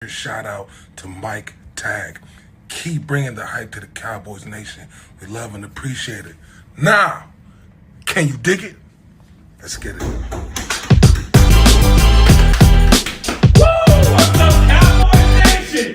Shout out to Mike Tag. Keep bringing the hype to the Cowboys Nation. We love and appreciate it. Now, can you dig it? Let's get it. What's up, Cowboys Nation?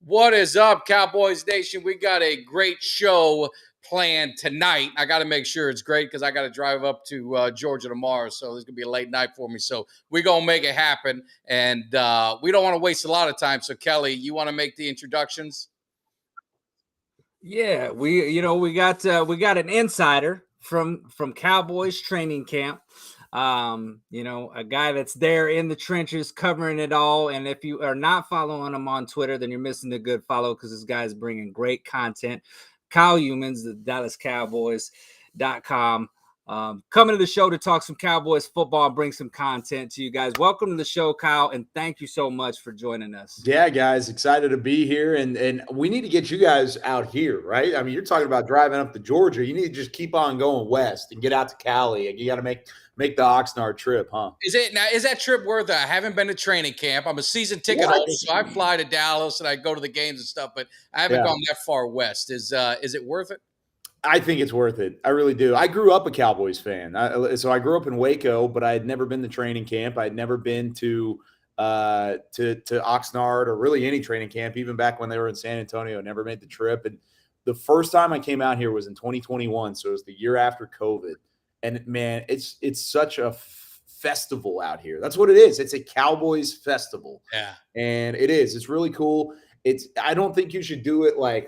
What is up, Cowboys Nation? We got a great show planned tonight. I got to make sure it's great because I got to drive up to Georgia tomorrow. So this going to be a late night for me. So we're going to make it happen. And we don't want to waste a lot of time. So, Kelly, you want to make the introductions? Yeah, we got an insider from Cowboys training camp. A guy that's there in the trenches covering it all. And if you are not following him on Twitter, then you're missing a good follow because this guy's bringing great content. Kyle Youmans, the DallasCowboys.com. Coming to the show to talk some Cowboys football and bring some content to you guys. Welcome to the show, Kyle, and thank you so much for joining us. Yeah, guys, excited to be here, and we need to get you guys out here, right? I mean, you're talking about driving up to Georgia. You need to just keep on going west and get out to Cali, and you got to make the Oxnard trip, huh? Is that trip worth it? I haven't been to training camp. I'm a season ticket holder, so I fly to Dallas and I go to the games and stuff, but I haven't gone that far west. Is it worth it? I think it's worth it. I really do. I grew up a Cowboys fan. So I grew up in Waco, but I had never been to training camp. I had never been to Oxnard or really any training camp, even back when they were in San Antonio. I never made the trip. And the first time I came out here was in 2021. So it was the year after COVID. And man, it's such a festival out here. That's what it is. It's a Cowboys festival. Yeah. And it is. It's really cool. I don't think you should do it like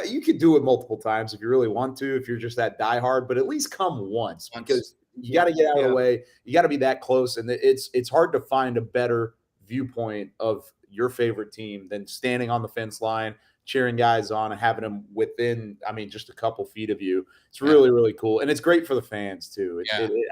you could do it multiple times if you really want to, if you're just that diehard, but at least come once because you got to get out of the way. You got to be that close. And it's hard to find a better viewpoint of your favorite team than standing on the fence line, cheering guys on and having them within, just a couple feet of you. It's really, really cool. And it's great for the fans too.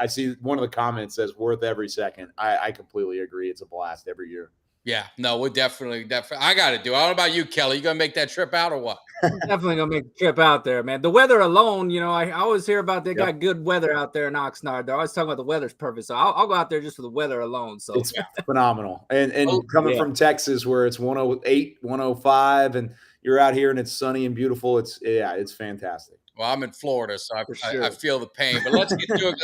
I see one of the comments says worth every second. I completely agree. It's a blast every year. Yeah, no, we're definitely. I got to do it. I don't know about you, Kelly. You going to make that trip out or what? I'm definitely going to make the trip out there, man. The weather alone, I always hear about they got good weather out there in Oxnard. They're always talking about the weather's perfect. So I'll go out there just for the weather alone. So it's phenomenal. And coming from Texas where it's 108, 105, and you're out here and it's sunny and beautiful. It's fantastic. Well, I'm in Florida, so I feel the pain. But let's get to it.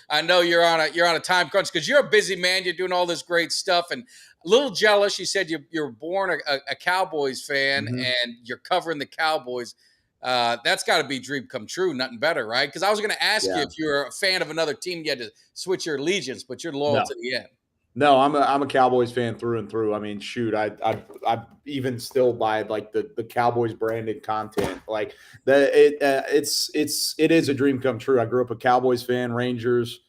I know you're on a time crunch because you're a busy man. You're doing all this great stuff, and a little jealous. You said you're born a Cowboys fan, and you're covering the Cowboys. That's got to be dream come true. Nothing better, right? Because I was going to ask you if you're a fan of another team, you had to switch your allegiance, but you're loyal to the end. No, I'm a Cowboys fan through and through. I mean, shoot, I even still buy like the Cowboys branded content. Like it is a dream come true. I grew up a Cowboys fan, Rangers,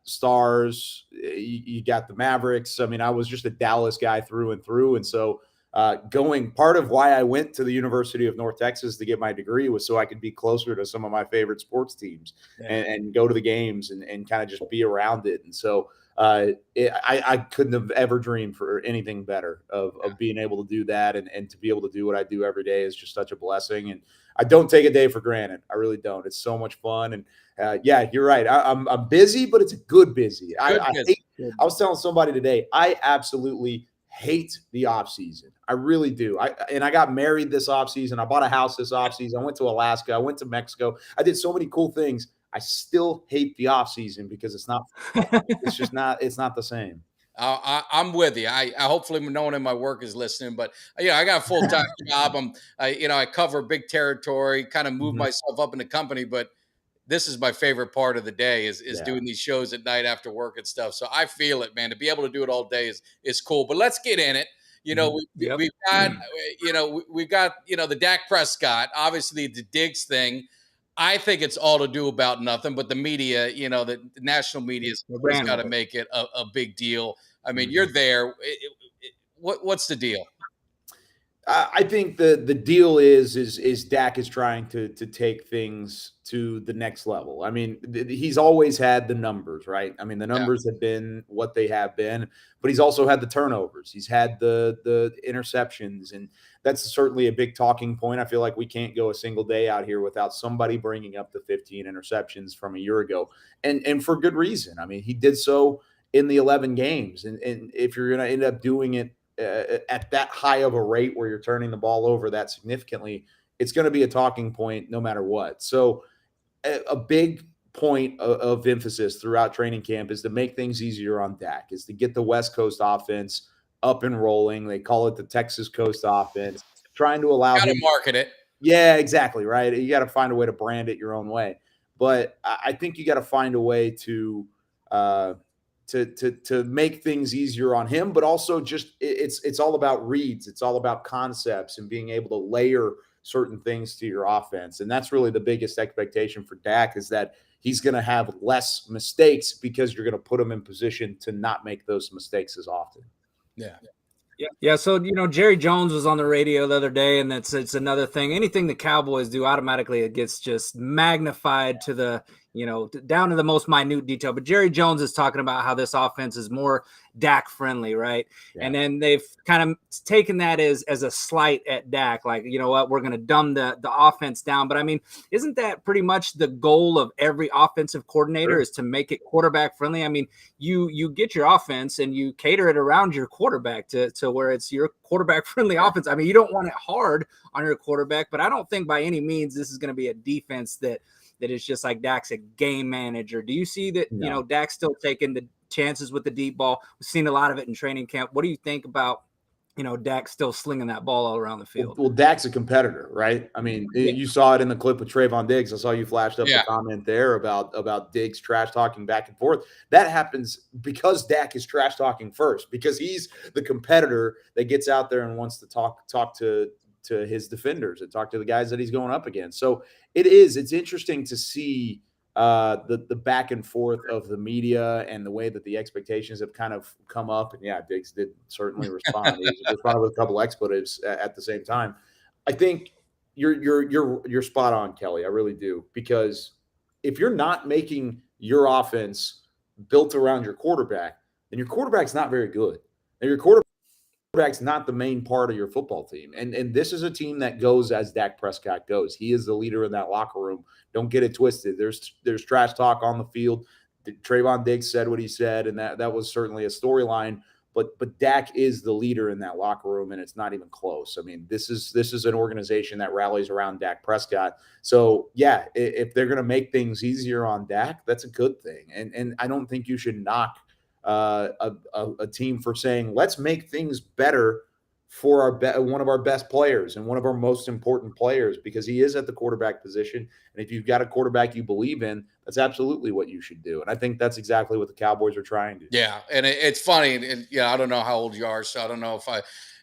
Stars. You got the Mavericks. I mean, I was just a Dallas guy through and through, and so part of why I went to the University of North Texas to get my degree was so I could be closer to some of my favorite sports teams and go to the games and kind of just be around it. And so. I couldn't have ever dreamed for anything better of being able to do that and to be able to do what I do every day is just such a blessing. And I don't take a day for granted. I really don't. It's so much fun. And you're right. I'm busy, but it's a good busy. I was telling somebody today, I absolutely hate the off season. I really do. I got married this off season. I bought a house this off season. I went to Alaska. I went to Mexico. I did so many cool things. I still hate the off season because it's not the same. I'm with you. I hopefully no one in my work is listening, but I got a full-time job. I cover a big territory, kind of move myself up in the company, but this is my favorite part of the day is doing these shows at night after work and stuff. So I feel it, man. To be able to do it all day is cool. But let's get in it. We've got the Dak Prescott, obviously the Diggs thing. I think it's all to do about nothing, but the media, the national media has got to make it a big deal. I mean, you're there. What's the deal? I think the deal is Dak is trying to take things to the next level. I mean, he's always had the numbers, right? I mean, the Yeah. numbers have been what they have been, but he's also had the turnovers. He's had the interceptions, and that's certainly a big talking point. I feel like we can't go a single day out here without somebody bringing up the 15 interceptions from a year ago, and for good reason. I mean, he did so in the 11 games, and if you're going to end up doing it at that high of a rate where you're turning the ball over that significantly, it's going to be a talking point no matter what. So a big point of emphasis throughout training camp is to make things easier on Dak, is to get the West Coast offense up and rolling. They call it the Texas Coast offense, trying to allow Got to him. market it. Yeah, exactly. Right. You got to find a way to brand it your own way. But I think you got to find a way to make things easier on him, but also just it's all about reads. It's all about concepts and being able to layer certain things to your offense. And that's really the biggest expectation for Dak, is that he's going to have less mistakes because you're going to put him in position to not make those mistakes as often. Yeah. Yeah. So, Jerry Jones was on the radio the other day, and it's another thing. Anything the Cowboys do, automatically it gets just magnified to the, down to the most minute detail. But Jerry Jones is talking about how this offense is more Dak friendly, right? Yeah. And then they've kind of taken that as a slight at Dak, like, you know what, we're going to dumb the offense down. But I mean, isn't that pretty much the goal of every offensive coordinator, is to make it quarterback friendly? I mean, you get your offense and you cater it around your quarterback to where it's your quarterback friendly offense. I mean, you don't want it hard on your quarterback, but I don't think by any means this is going to be a defense that is just like Dak's a game manager. Do you see that, No. Dak's still taking the chances with the deep ball? We've seen a lot of it in training camp. What do you think about, Dak still slinging that ball all around the field? Well, Dak's a competitor, right? I mean, you saw it in the clip with Trayvon Diggs. I saw you flashed up the comment there about Diggs trash talking back and forth. That happens because Dak is trash talking first, because he's the competitor that gets out there and wants to talk to his defenders and talk to the guys that he's going up against. So it's interesting to see the back and forth of the media and the way that the expectations have kind of come up. And yeah, Diggs did certainly respond. He responded with a couple expletives at the same time. I think you're spot on, Kelly. I really do, because if you're not making your offense built around your quarterback, then your quarterback's not very good. And your quarterback's not the main part of your football team. And this is a team that goes as Dak Prescott goes. He is the leader in that locker room. Don't get it twisted. There's trash talk on the field. Trayvon Diggs said what he said, and that was certainly a storyline. But Dak is the leader in that locker room, and it's not even close. I mean, this is an organization that rallies around Dak Prescott. So yeah, if they're going to make things easier on Dak, that's a good thing. And I don't think you should knock a team for saying, let's make things better for one of our best players and one of our most important players, because he is at the quarterback position. And if you've got a quarterback you believe in, that's absolutely what you should do. And I think that's exactly what the Cowboys are trying to do. Yeah. And it's funny. And I don't know how old you are, so I don't know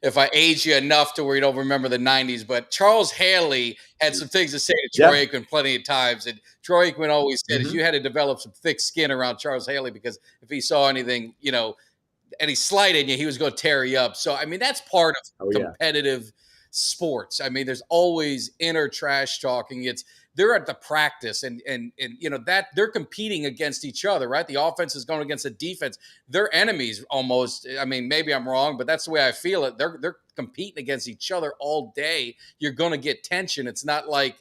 if I age you enough to where you don't remember the 90s, but Charles Haley had some things to say to Troy Aikman plenty of times. And Troy Aikman always said is you had to develop some thick skin around Charles Haley, because if he saw anything, any slight in you, he was going to tear you up. So, I mean, that's part of competitive sports. I mean, there's always inner trash talking. They're at the practice and that they're competing against each other, right? The offense is going against the defense. They're enemies almost. I mean, maybe I'm wrong, but that's the way I feel it. They're competing against each other all day. You're going to get tension. It's not like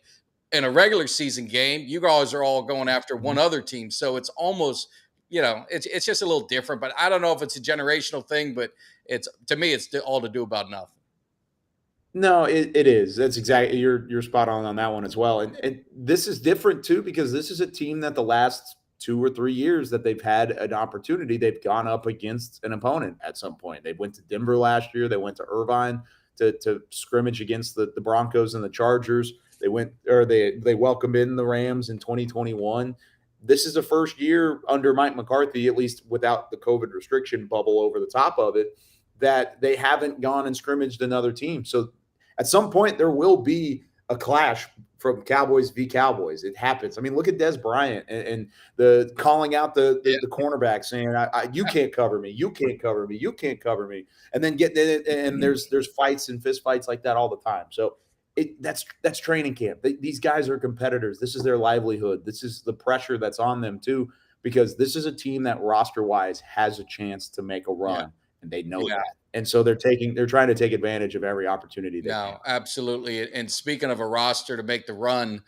in a regular season game, you guys are all going after one other team. So it's almost, it's just a little different, but I don't know if it's a generational thing, but to me, it's all to do about nothing. No, it is. That's exactly, you're spot on that one as well. And this is different too, because this is a team that the last 2 or 3 years that they've had an opportunity, they've gone up against an opponent at some point. They went to Denver last year. They went to Irvine to scrimmage against the Broncos and the Chargers. They welcomed in the Rams in 2021. This is the first year under Mike McCarthy, at least without the COVID restriction bubble over the top of it, that they haven't gone and scrimmaged another team. So at some point there will be a clash from Cowboys v. Cowboys. It happens. I mean, look at Des Bryant and the calling out the cornerback saying, "You can't cover me. You can't cover me. You can't cover me." And then getting in it, and there's fights and fist fights like that all the time. So that's training camp. These guys are competitors. This is their livelihood. This is the pressure that's on them too, because this is a team that roster wise has a chance to make a run, and they know that. And so they're trying to take advantage of every opportunity they can. Absolutely. And speaking of a roster to make the run,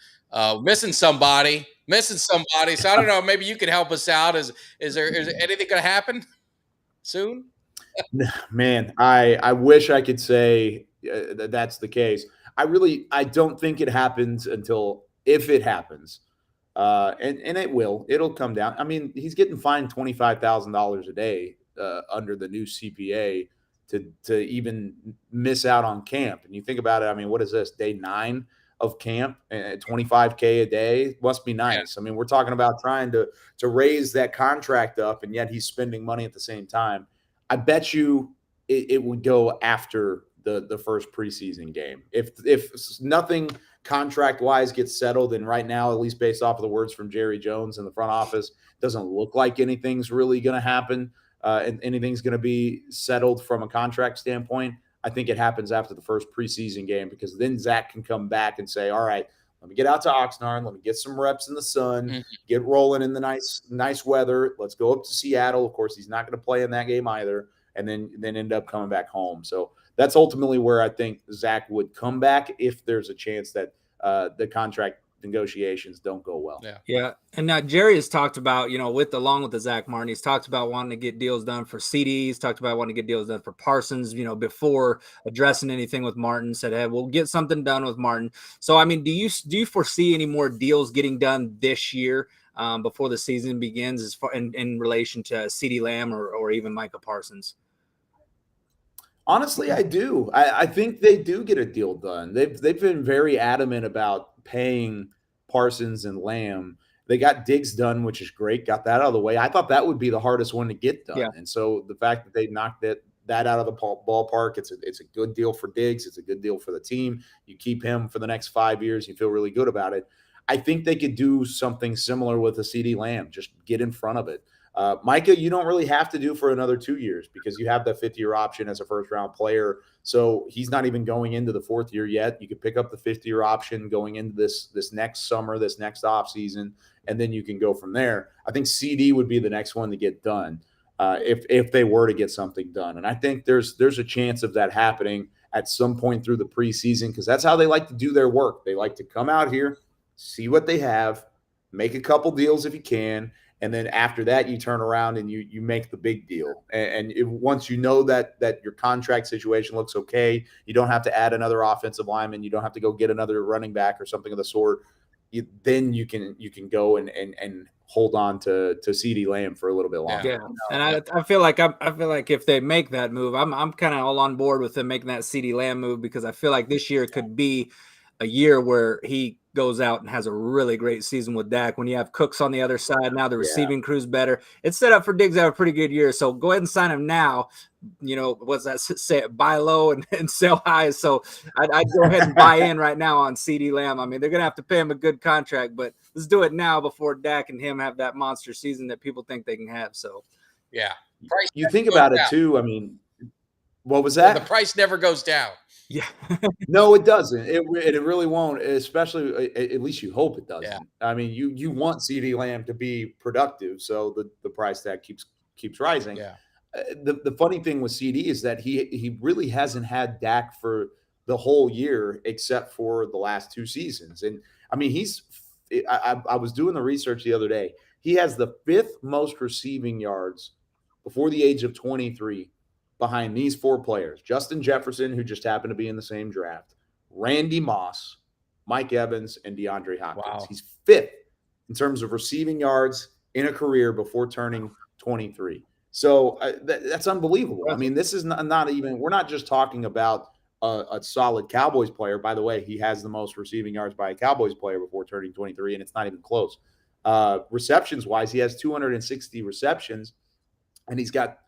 missing somebody. So I don't know. Maybe you could help us out. Is there anything going to happen soon? Man, I wish I could say that's the case. I don't think it happens until if it happens, and it will. It'll come down. I mean, he's getting fined $25,000 a day under the new CPA to even miss out on camp. And you think about it. I mean, what is this, day 9 of camp? And $25K a day must be nice. I mean, we're talking about trying to raise that contract up, and yet he's spending money at the same time. I bet you it would go after the first preseason game. If nothing contract wise gets settled, and right now, at least based off of the words from Jerry Jones in the front office, doesn't look like anything's really going to happen. And anything's going to be settled from a contract standpoint. I think it happens after the first preseason game, because then Zach can come back and say, all right, let me get out to Oxnard. Let me get some reps in the sun, get rolling in the nice weather. Let's go up to Seattle. Of course, he's not going to play in that game either, and then end up coming back home. So that's ultimately where I think Zach would come back if there's a chance that the contract negotiations don't go well. Yeah. And now Jerry has talked about, along with the Zach Martin, he's talked about wanting to get deals done for CD. He's talked about wanting to get deals done for Parsons, before addressing anything with Martin. Said, hey, we'll get something done with Martin. So, I mean, do you foresee any more deals getting done this year before the season begins, as far in relation to CD Lamb or even Micah Parsons? Honestly, I do. I think they do get a deal done. They've been very adamant about paying Parsons and Lamb. They got Diggs done, which is great. Got that out of the way. I thought that would be the hardest one to get done. And so the fact that they knocked that out of the ballpark, it's a good deal for Diggs. It's a good deal for the team. You keep him for the next 5 years. You feel really good about it. I think they could do something similar with a CD Lamb. Just get in front of it. Micah, you don't really have to do for another 2 years, because you have the 5th-year option as a first-round player. So he's not even going into the 4th year yet. You could pick up the 5th-year option going into this next summer, this next offseason, and then you can go from there. I think CD would be the next one to get done if they were to get something done. And I think there's a chance of that happening at some point through the preseason, because that's how they like to do their work. They like to come out here, see what they have, make a couple deals if you can, and then after that, you turn around and you make the big deal. And once you know that your contract situation looks okay, you don't have to add another offensive lineman, you don't have to go get another running back or something of the sort. Then you can go and hold on to CD Lamb for a little bit longer. Yeah, and I feel like if they make that move, I'm kind of all on board with them making that CD Lamb move, because I feel like this year could be a year where he goes out and has a really great season with Dak. When you have Cooks on the other side, now the receiving crew's better. It's set up for Diggs to have a pretty good year. So go ahead and sign him now. What's that say? Buy low and sell high. So I'd go ahead and buy in right now on CD Lamb. I mean, they're going to have to pay him a good contract, but let's do it now before Dak and him have that monster season that people think they can have. So, you think about it too. I mean, what was that? The price never goes down. Yeah. No, it doesn't. It really won't, especially, at least you hope it doesn't. Yeah. I mean, you want CD Lamb to be productive, so the price tag keeps rising. Yeah. The funny thing with CD is that he really hasn't had Dak for the whole year except for the last 2 seasons. And I mean, I was doing the research the other day. He has the 5th most receiving yards before the age of 23 behind these 4 players: Justin Jefferson, who just happened to be in the same draft, Randy Moss, Mike Evans, and DeAndre Hopkins. Wow. He's 5th in terms of receiving yards in a career before turning 23. So that's unbelievable. I mean, this is not even – we're not just talking about a solid Cowboys player. By the way, he has the most receiving yards by a Cowboys player before turning 23, and it's not even close. Receptions-wise, he has 260 receptions. And he's got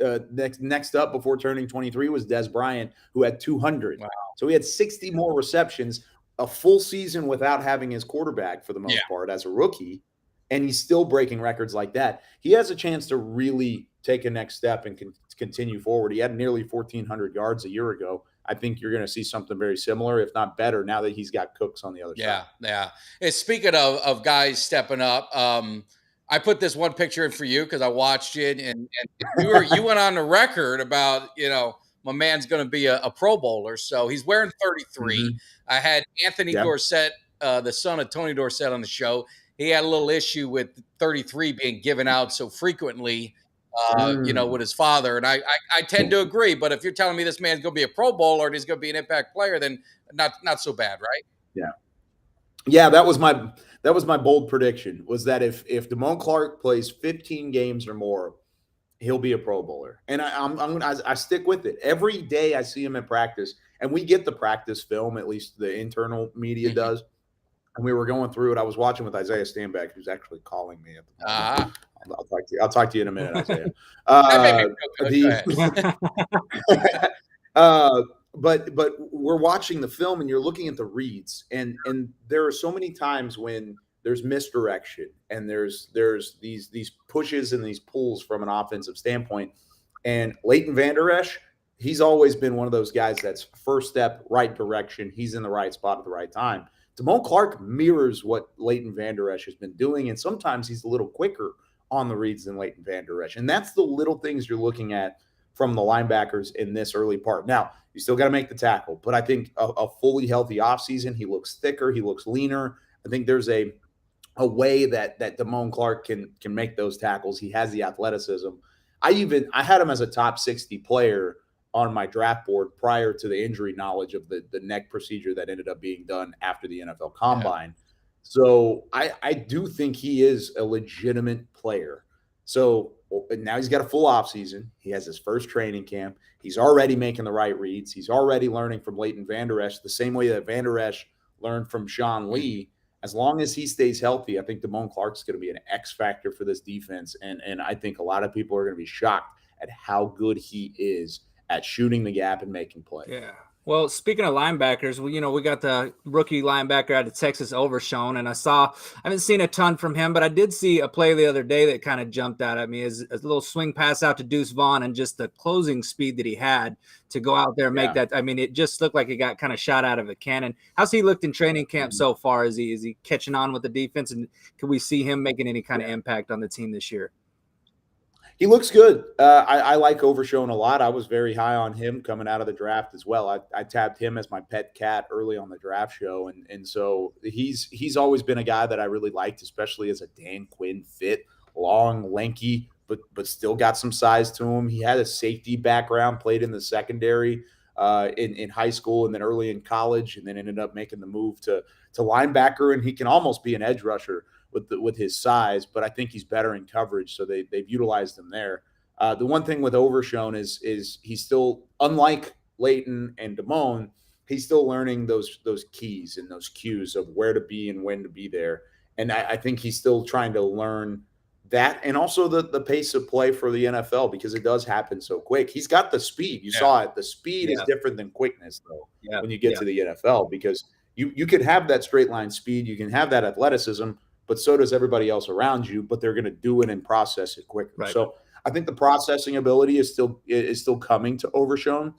next up before turning 23 was Des Bryant, who had 200. Wow. So he had 60 more receptions a full season without having his quarterback for the most part as a rookie, and he's still breaking records like that. He has a chance to really take a next step and continue forward. He had nearly 1,400 yards a year ago. I think you're going to see something very similar, if not better, now that he's got Cooks on the other side. Yeah. And speaking of guys stepping up, I put this one picture in for you because I watched it, and you went on the record about, my man's going to be a Pro Bowler. So he's wearing 33. Mm-hmm. I had Anthony Dorsett, the son of Tony Dorsett, on the show. He had a little issue with 33 being given out so frequently, with his father. And I tend to agree. But if you're telling me this man's going to be a Pro Bowler and he's going to be an impact player, then not so bad, right? Yeah, that was my bold prediction, was that if Damone Clark plays 15 games or more, he'll be a Pro Bowler. And I stick with it. Every day I see him in practice, and we get the practice film, at least the internal media does. And we were going through it. I was watching with Isaiah Stanback, who's actually calling me at the moment. I'll talk to you in a minute, Isaiah. But we're watching the film, and you're looking at the reads, and there are so many times when there's misdirection and there's these pushes and these pulls from an offensive standpoint. And Leighton Vander Esch, he's always been one of those guys that's first step, right direction. He's in the right spot at the right time. Damone Clark mirrors what Leighton Vander Esch has been doing, and sometimes he's a little quicker on the reads than Leighton Vander Esch. And that's the little things you're looking at from the linebackers in this early part. Now, you still got to make the tackle, but I think a fully healthy offseason, he looks thicker, he looks leaner. I think there's a way that Damone Clark can make those tackles. He has the athleticism. I had him as a top 60 player on my draft board prior to the injury knowledge of the neck procedure that ended up being done after the NFL Combine. Yeah. So I do think he is a legitimate player. So now he's got a full offseason. He has his first training camp. He's already making the right reads. He's already learning from Leighton Vander Esch the same way that Vander Esch learned from Sean Lee. As long as he stays healthy, I think Damone Clark's going to be an X factor for this defense. And I think a lot of people are going to be shocked at how good he is at shooting the gap and making plays. Yeah. Well, speaking of linebackers, we got the rookie linebacker out of Texas, Overshown, and I haven't seen a ton from him, but I did see a play the other day that kind of jumped out at me, as a little swing pass out to Deuce Vaughn, and just the closing speed that he had to go out there and make that. I mean, it just looked like he got kind of shot out of a cannon. How's he looked in training camp so far? Is he catching on with the defense, and can we see him making any kind of impact on the team this year? He looks good. I like Overshown a lot. I was very high on him coming out of the draft as well. I tabbed him as my pet cat early on the draft show. And so he's always been a guy that I really liked, especially as a Dan Quinn fit, long, lanky, but still got some size to him. He had a safety background, played in the secondary in high school and then early in college, and then ended up making the move to linebacker. And he can almost be an edge rusher with his size, but I think he's better in coverage, so they've utilized him there. The one thing with Overshown is he's still, unlike Leighton and Damone, he's still learning those keys and those cues of where to be and when to be there. And I think he's still trying to learn that, and also the pace of play for the NFL, because it does happen so quick. He's got the speed. You saw it. The speed is different than quickness, though, when you get to the NFL, because you can have that straight line speed, you can have that athleticism, but so does everybody else around you, but they're going to do it and process it quicker. Right. So I think the processing ability is still coming to Overshown.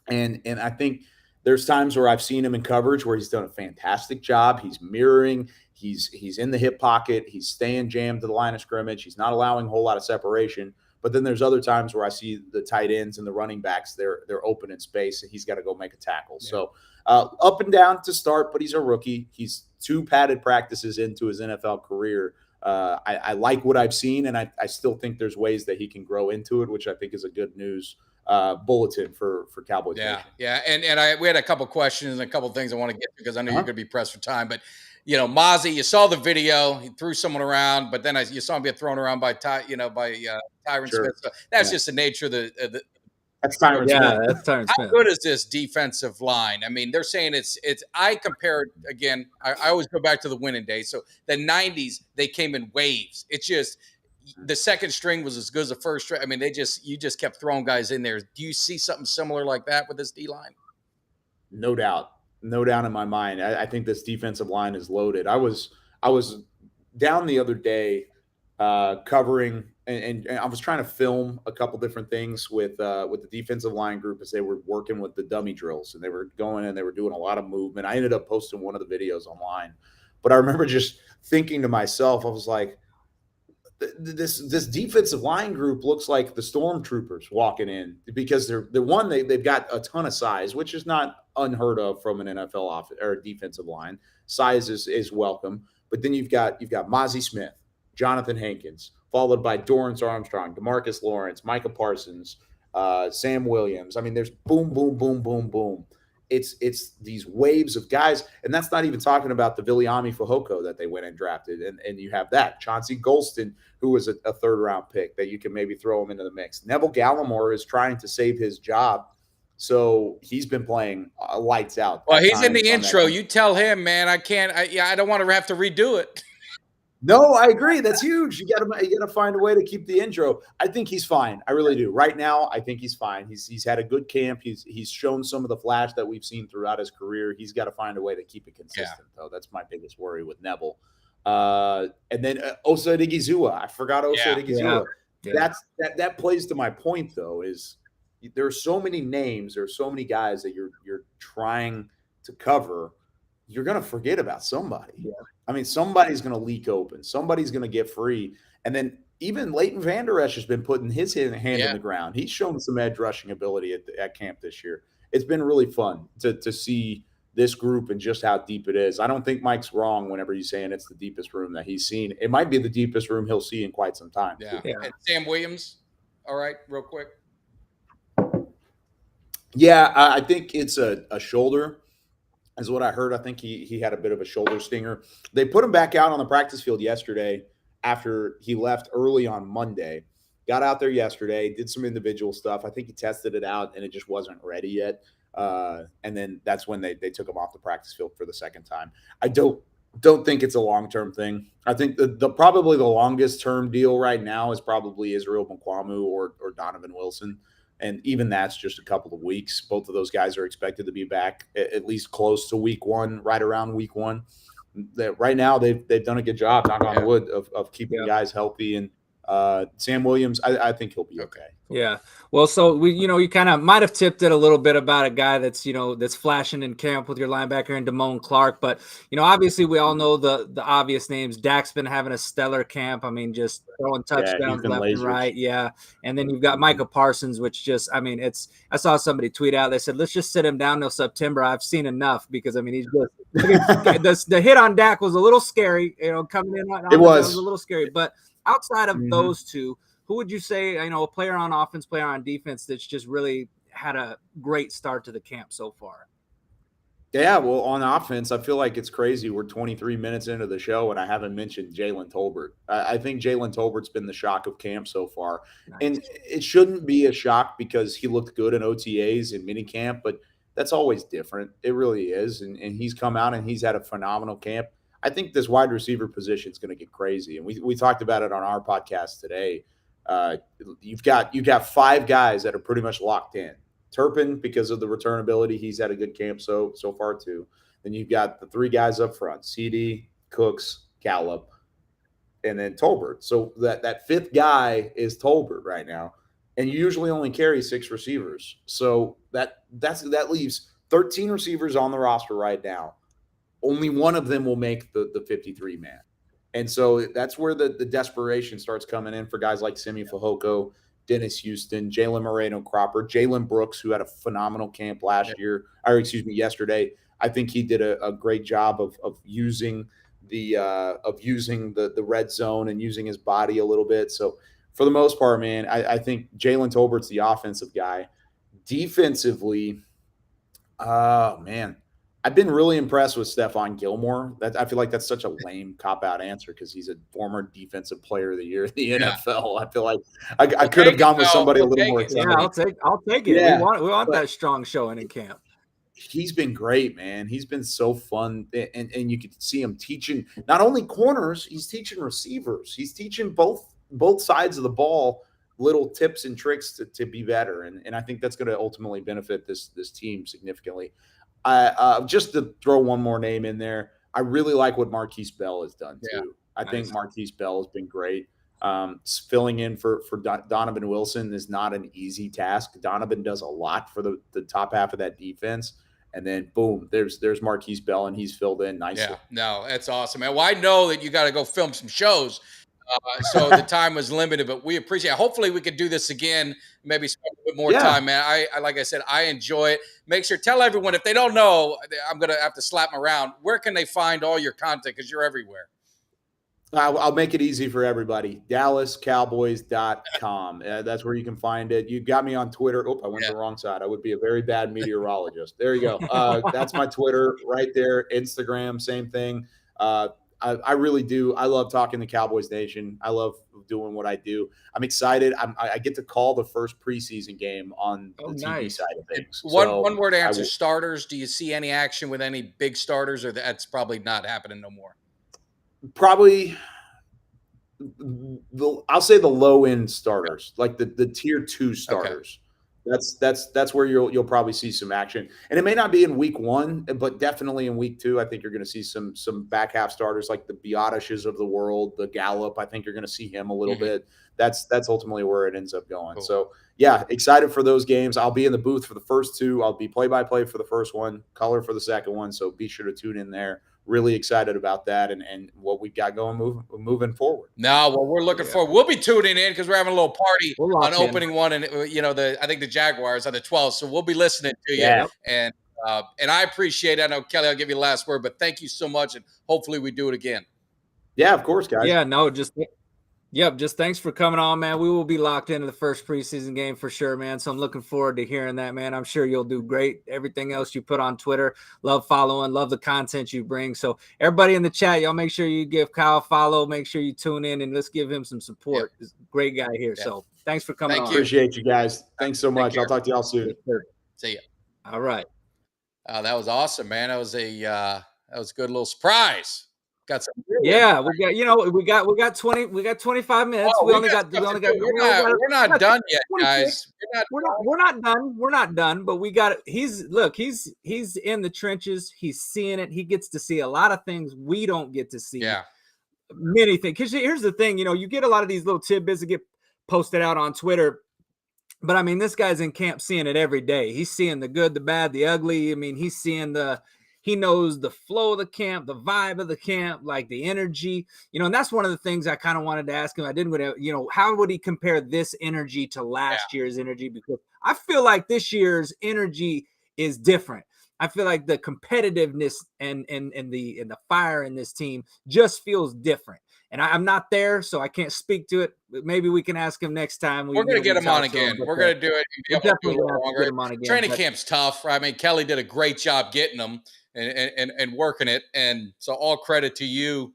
And I think there's times where I've seen him in coverage where he's done a fantastic job. He's mirroring, he's in the hip pocket, he's staying jammed to the line of scrimmage. He's not allowing a whole lot of separation. But then there's other times where I see the tight ends and the running backs, they're open in space, and he's got to go make a tackle. Yeah. So up and down to start, but he's a rookie. He's 2 padded practices into his NFL career. I like what I've seen, and I still think there's ways that he can grow into it, which I think is a good news bulletin for Cowboys. Yeah, Nation. Yeah, and we had a couple questions and a couple things I want to get to, because I know you're going to be pressed for time. But Mozzie, you saw the video. He threw someone around, but then you saw him get thrown around by Tyron Smith. So that's just the nature of the That's Tyron Smith. Yeah, that's Tyron Smith. How good is this defensive line? I mean, they're saying it's. I compare again. I always go back to the winning days. So the '90s, they came in waves. It's just the second string was as good as the first string. I mean, you just kept throwing guys in there. Do you see something similar like that with this D line? No doubt. No doubt in my mind. I think this defensive line is loaded. I was down the other day covering, and I was trying to film a couple different things with the defensive line group as they were working with the dummy drills, and they were going and they were doing a lot of movement. I ended up posting one of the videos online, but I remember just thinking to myself, I was like, this defensive line group looks like the stormtroopers walking in, because they've got a ton of size, which is not unheard of from an NFL or defensive line. Size is welcome, but then you've got Mozzie Smith, Jonathan Hankins, followed by Dorrance Armstrong, DeMarcus Lawrence, Micah Parsons, Sam Williams. I mean, there's boom, boom, boom, boom, boom. It's these waves of guys, and that's not even talking about the Viliami Fehoko that they went and drafted, and you have that Chauncey Golston, who was a third-round pick that you can maybe throw him into the mix. Neville Gallimore is trying to save his job, so he's been playing lights out. Well, he's in the intro. You tell him, man. I don't want to have to redo it. No, I agree. That's huge. You gotta find a way to keep the intro. I think he's fine. I really do. Right now, I think he's fine. He's had a good camp. He's shown some of the flash that we've seen throughout his career. He's got to find a way to keep it consistent, though. That's my biggest worry with Neville. And then Osa Odigizua. I forgot Osa Odigizua. Yeah. That plays to my point, though, is there are so many names, there are so many guys that you're trying to cover. You're going to forget about somebody. Yeah. I mean, somebody's going to leak open. Somebody's going to get free. And then even Leighton Vander Esch has been putting his hand in the ground. He's shown some edge rushing ability at camp this year. It's been really fun to see this group and just how deep it is. I don't think Mike's wrong whenever he's saying it's the deepest room that he's seen. It might be the deepest room he'll see in quite some time. Yeah. And Sam Williams, all right, real quick. Yeah, I think it's a shoulder. Is what I heard. I think he had a bit of a shoulder stinger. They put him back out on the practice field yesterday after he left early on Monday. Got out there yesterday, did some individual stuff. I think he tested it out, and it just wasn't ready yet. And then that's when they took him off the practice field for the second time. I don't think it's a long-term thing. I think probably the longest-term deal right now is probably Israel Mukuamu or Donovan Wilson. And even that's just a couple of weeks. Both of those guys are expected to be back at least close to week one, right around week one. Right now, they've done a good job, knock on wood, of keeping guys healthy. And Sam Williams, I think he'll be okay. Yeah. Well, so you kind of might have tipped it a little bit about a guy that's flashing in camp with your linebacker and Damone Clark, but obviously we all know the obvious names. Dak's been having a stellar camp. I mean, just throwing touchdowns left and right. Yeah. And then you've got Micah Parsons, which I saw somebody tweet out, they said, let's just sit him down till September. I've seen enough, because he's just the hit on Dak was a little scary, coming in. It was a little scary, but outside of those two, who would you say, a player on offense, player on defense that's just really had a great start to the camp so far? Yeah, well, on offense, I feel like it's crazy. We're 23 minutes into the show, and I haven't mentioned Jalen Tolbert. I think Jalen Tolbert's been the shock of camp so far. Nice. And it shouldn't be a shock because he looked good in OTAs and minicamp, but that's always different. It really is. And he's come out and he's had a phenomenal camp. I think this wide receiver position is going to get crazy. And we talked about it on our podcast today. You've got 5 guys that are pretty much locked in. Turpin, because of the returnability, he's had a good camp so far too. Then you've got the 3 guys up front: CD, Cooks, Gallup, and then Tolbert. So that 5th guy is Tolbert right now, and you usually only carry 6 receivers. So that leaves 13 receivers on the roster right now. Only one of them will make the 53 man. And so that's where the desperation starts coming in for guys like Simi Fehoko, Dennis Houston, Jalen Moreno-Cropper, Jalen Brooks, who had a phenomenal camp yesterday. I think he did a great job of using the red zone and using his body a little bit. So for the most part, man, I think Jalen Tolbert's the offensive guy. Defensively, man, I've been really impressed with Stephon Gilmore. I feel like that's such a lame cop-out answer because he's a former defensive player of the year in the NFL. I feel like I could have gone with somebody a little more. Yeah, I'll take it. Yeah. We want that strong showing in camp. He's been great, man. He's been so fun, and you could see him teaching not only corners, he's teaching receivers. He's teaching both sides of the ball little tips and tricks to be better, and I think that's going to ultimately benefit this team significantly. Just to throw one more name in there, I really like what Marquise Bell has done Yeah, too. I think nice. Marquise Bell has been great. Filling in for Donovan Wilson is not an easy task. Donovan does a lot for the top half of that defense, and then boom, there's Marquise Bell, and he's filled in nicely. Yeah, no, that's awesome, man. Well, I know that you got to go film some shows, so the time was limited, but we appreciate it. Hopefully, we could do this again, maybe spend a bit more Yeah. time, man. I like I said, I enjoy it. Make sure, tell everyone, if they don't know, I'm going to have to slap them around. Where can they find all your content? Because you're everywhere. I'll make it easy for everybody. DallasCowboys.com. That's where you can find it. You got me on Twitter. Oh, I went to the wrong side. I would be a very bad meteorologist. There you go. That's my Twitter right there. Instagram, same thing. I really do. I love talking to Cowboys Nation. I love doing what I do. I'm excited. I get to call the first preseason game on the TV nice. side of things. One word answer: starters. Do you see any action with any big starters, or that's probably not happening no more? Probably I'll say the low end starters, like the tier 2 starters. That's where you'll probably see some action, and it may not be in week 1, but definitely in week 2. I think you're going to see some back half starters like the Biotishes of the world, the Gallup. I think you're going to see him a little bit. That's ultimately where it ends up going. Cool. So yeah, excited for those games. I'll be in the booth for the first 2. I'll be play by play for the first one, color for the second one. So be sure to tune in there. Really excited about that and what we've got going moving forward. No, well, we're looking forward. We'll be tuning in because we're having a little party on in. opening one, and I think the Jaguars on the 12th. So we'll be listening to you, Yeah. and I appreciate it. I know, Kelly, I'll give you the last word, but thank you so much, and hopefully we do it again. Yeah, of course, guys. Yeah, no, just thanks for coming on, man. We will be locked into the first preseason game for sure, man. So I'm looking forward to hearing that, man. I'm sure you'll do great. Everything else you put on Twitter, love following, love the content you bring. So everybody in the chat, y'all make sure you give Kyle a follow. Make sure you tune in and let's give him some support. Yep. He's a great guy here. Yep. So thanks for coming on. Appreciate you guys. Thanks so much. I'll talk to y'all soon. See ya. All right. That was awesome, man. That was a good little surprise. Got some. Yeah, we got 25 minutes. Oh, we're not done yet, guys. We're not done, but we got he's in the trenches. He's seeing it. He gets to see a lot of things we don't get to see. Yeah. Many things. Because here's the thing, you get a lot of these little tidbits that get posted out on Twitter. But I mean, this guy's in camp seeing it every day. He's seeing the good, the bad, the ugly. I mean, he knows the flow of the camp, the vibe of the camp, like the energy, and that's one of the things I kind of wanted to ask him. I didn't, how would he compare this energy to last year's energy? Because I feel like this year's energy is different. I feel like the competitiveness and the fire in this team just feels different. And I'm not there, so I can't speak to it. But maybe we can ask him next time. We're going to get him on again. We're going to do it. We're definitely going to get him on again. Training camp's tough. I mean, Kelly did a great job getting them and working it. And so all credit to you.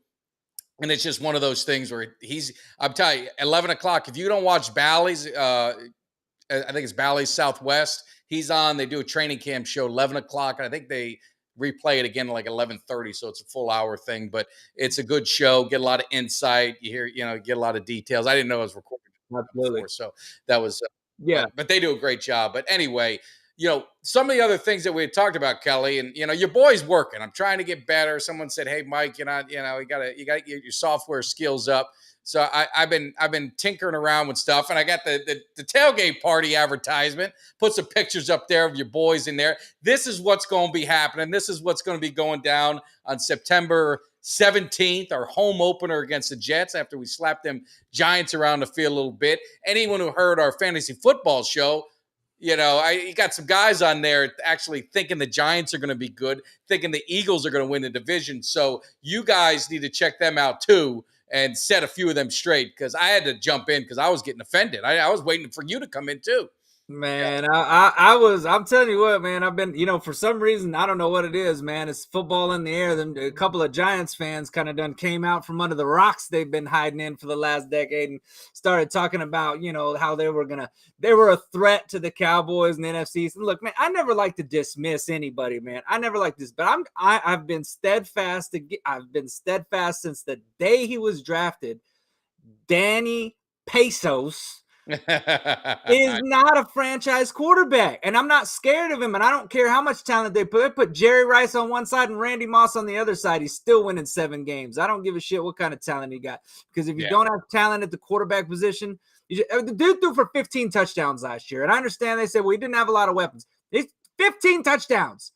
And it's just one of those things where I'm telling you, 11 o'clock, if you don't watch Bally's, I think it's Bally's Southwest, he's on. They do a training camp show, 11 o'clock. And I think they replay it again like 11:30, so it's a full hour thing, but it's a good show. Get a lot of insight. You hear, get a lot of details. I didn't know it was recorded before, so that was but they do a great job. But anyway, some of the other things that we had talked about, Kelly, and your boy's working. I'm trying to get better. Someone said, "Hey, Mike, you gotta get your software skills up." So I've been tinkering around with stuff, and I got the tailgate party advertisement. Put some pictures up there of your boys in there. This is what's going to be happening. This is what's going to be going down on September 17th, our home opener against the Jets after we slapped them Giants around the field a little bit. Anyone who heard our fantasy football show, you got some guys on there actually thinking the Giants are going to be good, thinking the Eagles are going to win the division. So you guys need to check them out too and set a few of them straight, because I had to jump in because I was getting offended. I was waiting for you to come in too. Man, I'm telling you what, man, I've been, for some reason, I don't know what it is, man. It's football in the air. A couple of Giants fans kind of came out from under the rocks they've been hiding in for the last decade and started talking about, how they were a threat to the Cowboys and the NFC. And look, man, I never like to dismiss anybody, man. I never like this, but I've been steadfast. I've been steadfast since the day he was drafted. Danny Pesos is not a franchise quarterback. And I'm not scared of him, and I don't care how much talent they put. They put Jerry Rice on one side and Randy Moss on the other side. He's still winning 7 games. I don't give a shit what kind of talent he got. Because if you don't have talent at the quarterback position, the dude threw for 15 touchdowns last year. And I understand they said, well, he didn't have a lot of weapons. He's 15 touchdowns.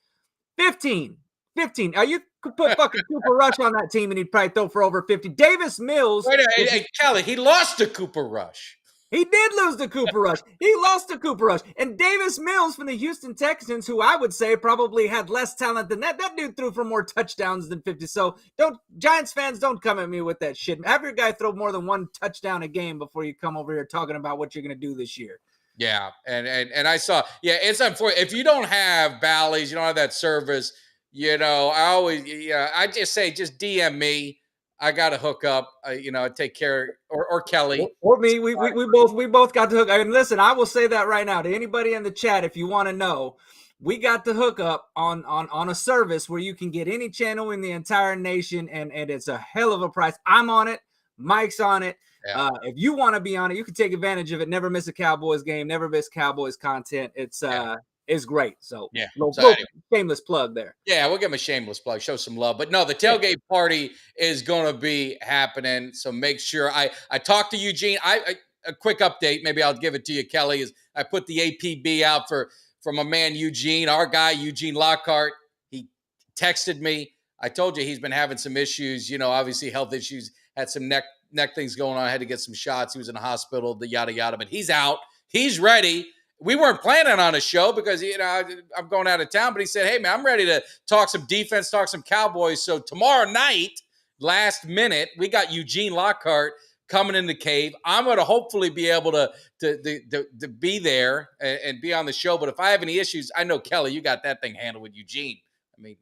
15. You could put fucking Cooper Rush on that team and he'd probably throw for over 50. Davis Mills. Wait, hey, Kelly, he lost to Cooper Rush. He did lose to Cooper Rush. He lost to Cooper Rush. And Davis Mills from the Houston Texans, who I would say probably had less talent than that. That dude threw for more touchdowns than 50. So Giants fans, don't come at me with that shit. Have your guy throw more than 1 touchdown a game before you come over here talking about what you're going to do this year. Yeah. And I saw, it's unfortunate. If you don't have Bally's, you don't have that service, I just say, just DM me. I got to hook up, take care, or Kelly. Or me. We both got the hook. I mean, listen, I will say that right now to anybody in the chat. If you want to know, we got the hook up on a service where you can get any channel in the entire nation. And it's a hell of a price. I'm on it. Mike's on it. Yeah. If you want to be on it, you can take advantage of it. Never miss a Cowboys game. Never miss Cowboys content. It's great. So shameless plug there. Yeah, we'll give him a shameless plug. Show some love. But no, the tailgate party is going to be happening. So make sure I talked to Eugene. A quick update. Maybe I'll give it to you, Kelly. Is I put the APB out for my man Eugene, our guy Eugene Lockhart. He texted me. I told you he's been having some issues. Obviously health issues. Had some neck things going on. I had to get some shots. He was in the hospital. The yada yada. But he's out. He's ready. We weren't planning on a show because, I'm going out of town, but he said, hey, man, I'm ready to talk some defense, talk some Cowboys. So tomorrow night, last minute, we got Eugene Lockhart coming in the cave. I'm going to hopefully be able to be there and be on the show. But if I have any issues, I know, Kelly, you got that thing handled with Eugene. I mean,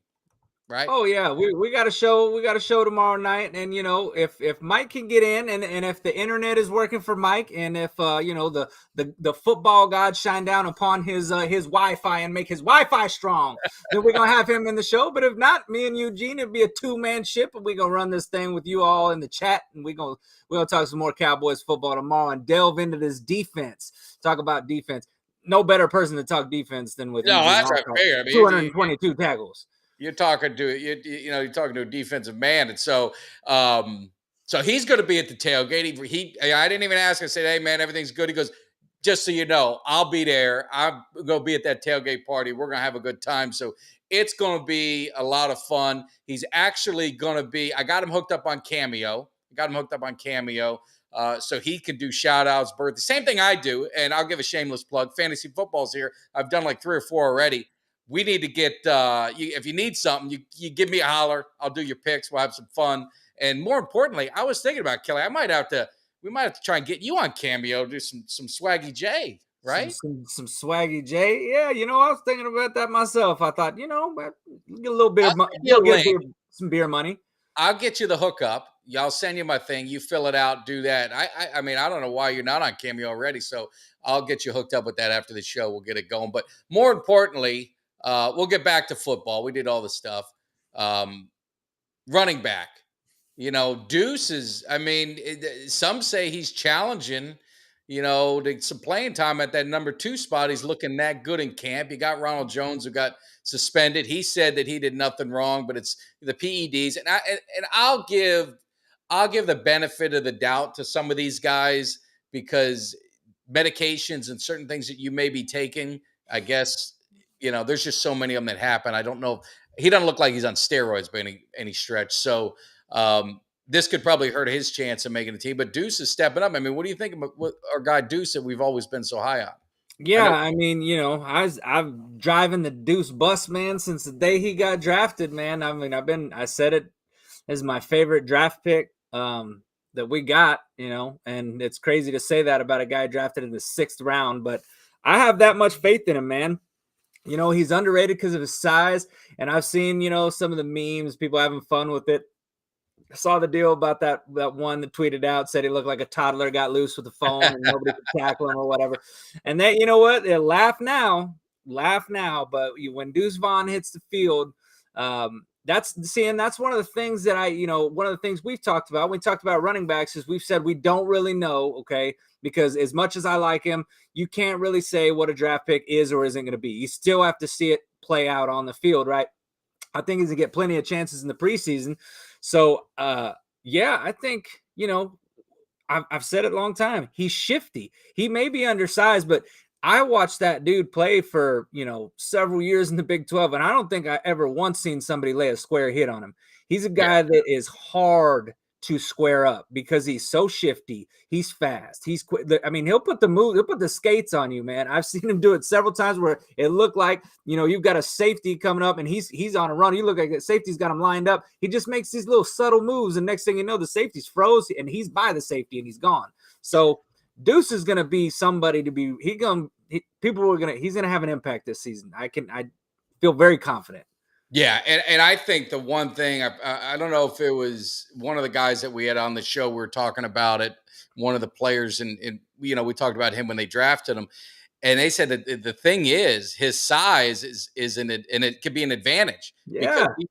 right? Oh yeah, we got a show. We got a show tomorrow night, and if Mike can get in, and if the internet is working for Mike, and if the football gods shine down upon his Wi-Fi and make his Wi-Fi strong, then we're gonna have him in the show. But if not, me and Eugene, it'll be a 2-man ship, and we're gonna run this thing with you all in the chat, and we're gonna talk some more Cowboys football tomorrow and delve into this defense. Talk about defense. No better person to talk defense than with Eugene. That's fair. I mean, 222 tackles. You're talking to you're talking to a defensive man, and so he's going to be at the tailgate. I didn't even ask him. I said, "Hey, man, everything's good." He goes, "Just so you know, I'll be there. I'm going to be at that tailgate party. We're going to have a good time." So it's going to be a lot of fun. He's actually going to be. I got him hooked up on Cameo. So he can do shout outs, birthday, same thing I do. And I'll give a shameless plug. Fantasy football's here. I've done like 3 or 4 already. We need to get, if you need something, you give me a holler. I'll do your picks. We'll have some fun. And more importantly, I was thinking about, Kelly, we might have to try and get you on Cameo, do some Swaggy J, right? Some Swaggy J. Yeah, I was thinking about that myself. I thought, get a little bit of some beer money. I'll get you the hookup. I'll send you my thing. You fill it out, do that. I mean, I don't know why you're not on Cameo already. So I'll get you hooked up with that after the show. We'll get it going. But more importantly, we'll get back to football. We did all the stuff. Running back, Deuce is, some say he's challenging, to some playing time at that number 2 spot. He's looking that good in camp. You got Ronald Jones, who got suspended. He said that he did nothing wrong, but it's the PEDs. And I'll give the benefit of the doubt to some of these guys because medications and certain things that you may be taking, I guess, there's just so many of them that happen. I don't know. He doesn't look like he's on steroids by any stretch. So this could probably hurt his chance of making the team. But Deuce is stepping up. I mean, what do you think about our guy Deuce that we've always been so high on? Yeah, I've driving the Deuce bus, man, since the day he got drafted, man. I said it as my favorite draft pick that we got, and it's crazy to say that about a guy drafted in the 6th round, but I have that much faith in him, man. He's underrated because of his size, and I've seen, some of the memes, people having fun with it. I saw the deal about that one that tweeted out, said he looked like a toddler got loose with the phone and nobody could tackle him or whatever. And that, you know what? They'll laugh now. But when Deuce Vaughn hits the field, that's one of the things that one of the things we've talked about. We talked about running backs is we've said we don't really know, okay, because as much as I like him, you can't really say what a draft pick is or isn't going to be. You still have to see it play out on the field, right? I think he's going to get plenty of chances in the preseason. So, yeah, I think, I've said it a long time. He's shifty. He may be undersized, but I watched that dude play for, several years in the Big 12, and I don't think I ever once seen somebody lay a square hit on him. He's a guy that is hard to square up because he's so shifty. He's fast. He's quick. I mean, he'll put the skates on you, man. I've seen him do it several times where it looked like, you've got a safety coming up and he's on a run. You look like the safety's got him lined up. He just makes these little subtle moves, and next thing you know, the safety's froze and he's by the safety and he's gone. So Deuce is going to be somebody to be. He's going to have an impact this season. I feel very confident. Yeah, and I think the one thing I don't know if it was one of the guys that we had on the show, we were talking about it, one of the players, and we talked about him when they drafted him, and they said that the thing is his size is and it could be an advantage. Yeah, because he's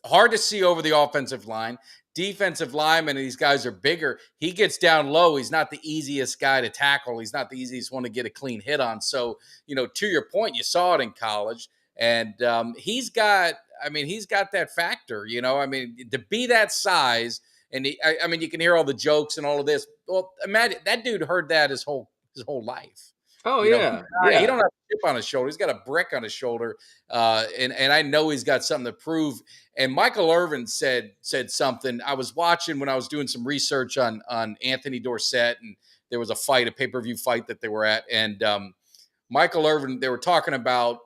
hard to see over the offensive line. Defensive linemen, and these guys are bigger. He gets down low. He's not the easiest guy to tackle. He's not the easiest one to get a clean hit on. So, to your point, you saw it in college. And he's got that factor, to be that size. And you can hear all the jokes and all of this. Well, imagine that dude heard that his whole life. Oh, yeah. He don't have a chip on his shoulder. He's got a brick on his shoulder. And I know he's got something to prove. And Michael Irvin said something. I was watching when I was doing some research on Anthony Dorsett, and there was a pay-per-view fight that they were at. And Michael Irvin, they were talking about,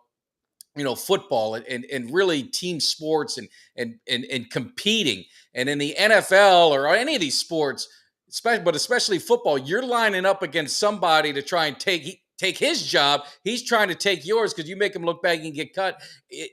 football and really team sports and competing. And in the NFL or any of these sports, especially football, you're lining up against somebody to try and take his job. He's trying to take yours because you make him look bad and get cut.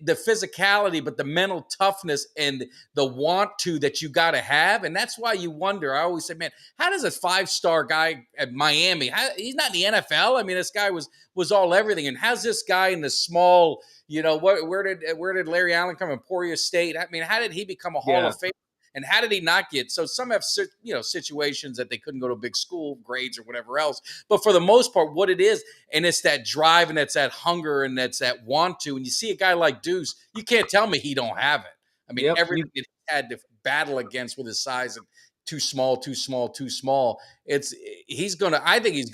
The physicality, but the mental toughness and the want to that you got to have. And that's why you wonder. I always say, man, how does a 5-star guy at Miami, he's not in the NFL. I mean, this guy was all everything. And how's this guy in the small, where did Larry Allen come from? Emporia State? I mean, how did he become a Hall of Fame? And how did he not get? So some have, situations that they couldn't go to a big school, grades or whatever else. But for the most part, what it is, and it's that drive and it's that hunger and that's that want to. And you see a guy like Deuce, you can't tell me he don't have it. I mean, everything he had to battle against with his size and too small. I think he's going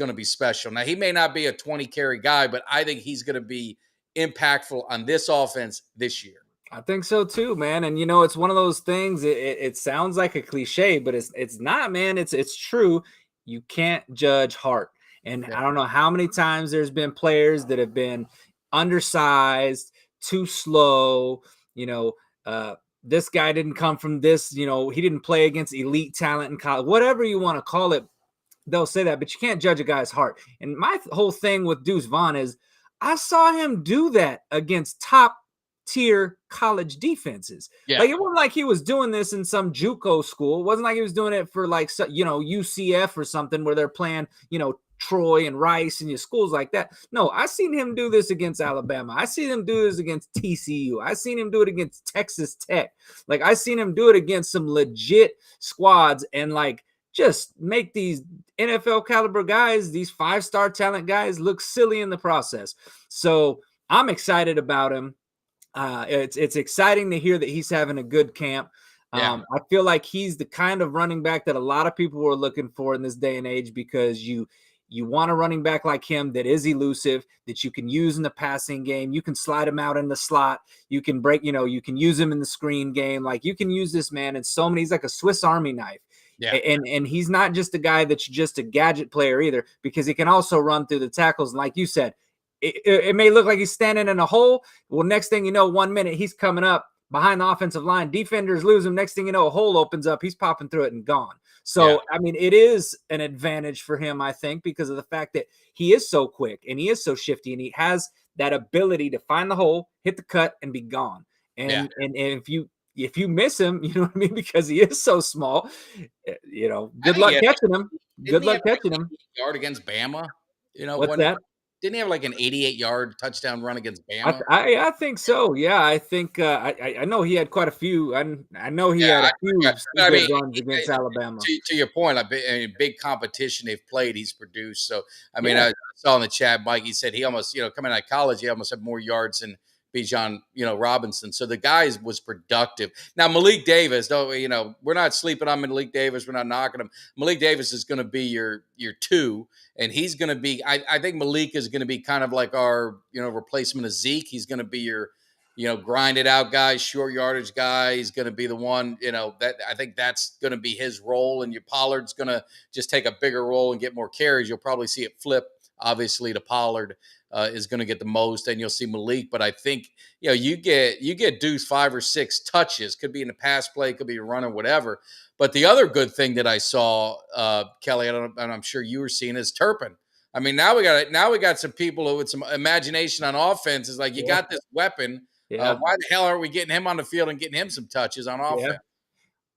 to be special. Now, he may not be a 20 carry guy, but I think he's going to be impactful on this offense this year. I think so too, man. And it's one of those things. It sounds like a cliche, but it's not, man. It's true. You can't judge heart. And I don't know how many times there's been players that have been undersized, too slow. This guy didn't come from this. He didn't play against elite talent in college. Whatever you want to call it, they'll say that. But you can't judge a guy's heart. And my whole thing with Deuce Vaughn is I saw him do that against top tier college defenses. Like it wasn't like he was doing this in some JUCO school. It wasn't like he was doing it for like UCF or something where they're playing Troy and Rice and your schools like that. No, I seen him do this against Alabama. I seen him do this against TCU. I seen him do it against Texas Tech. Like I seen him do it against some legit squads and like just make these NFL caliber guys, these 5-star talent guys, look silly in the process. So I'm excited about him. It's exciting to hear that he's having a good camp. I feel like he's the kind of running back that a lot of people were looking for in this day and age because you want a running back like him that is elusive, that you can use in the passing game. You can slide him out in the slot. You can you can use him in the screen game. Like you can use this man in so many. He's like a Swiss Army knife. Yeah. And he's not just a guy that's just a gadget player either because he can also run through the tackles. And like you said, it may look like he's standing in a hole. Well, next thing you know, 1 minute he's coming up behind the offensive line. Defenders lose him. Next thing you know, a hole opens up. He's popping through it and gone. So, I mean, it is an advantage for him, I think, because of the fact that he is so quick and he is so shifty and he has that ability to find the hole, hit the cut, and be gone. And if you miss him, you know what I mean, because he is so small, good luck catching him. Good luck catching him. Yard against Bama. What's that? didn't he have like an 88-yard touchdown run against Bama? I think so. Yeah, I think I know he had quite a few. I know he Yeah, had a few I good mean, runs against Alabama. to your point, I mean, big competition they've played, he's produced. So, I mean, Yeah. I saw in the chat, Mike, he said he almost, coming out of college, he almost had more yards than Bijan, Robinson. So the guy was productive. Now, Malik Davis, though, we're not sleeping on Malik Davis. We're not knocking him. Malik Davis is going to be your two, and he's going to be. I think Malik is going to be kind of like our replacement of Zeke. He's going to be your grind it out guy, short yardage guy. He's going to be the one, that I think that's going to be his role. And your Pollard's going to just take a bigger role and get more carries. You'll probably see it flip, obviously, to Pollard is going to get the most, and you'll see Malik. But I think, you get Deuce 5 or 6 touches, could be in the pass play, could be a run or whatever. But the other good thing that I saw, Kelly, and I'm sure you were seeing, is Turpin. I mean, now we got some people with some imagination on offense. Is like, you got this weapon. Yeah. Why the hell are we getting him on the field and getting him some touches on Yeah. offense?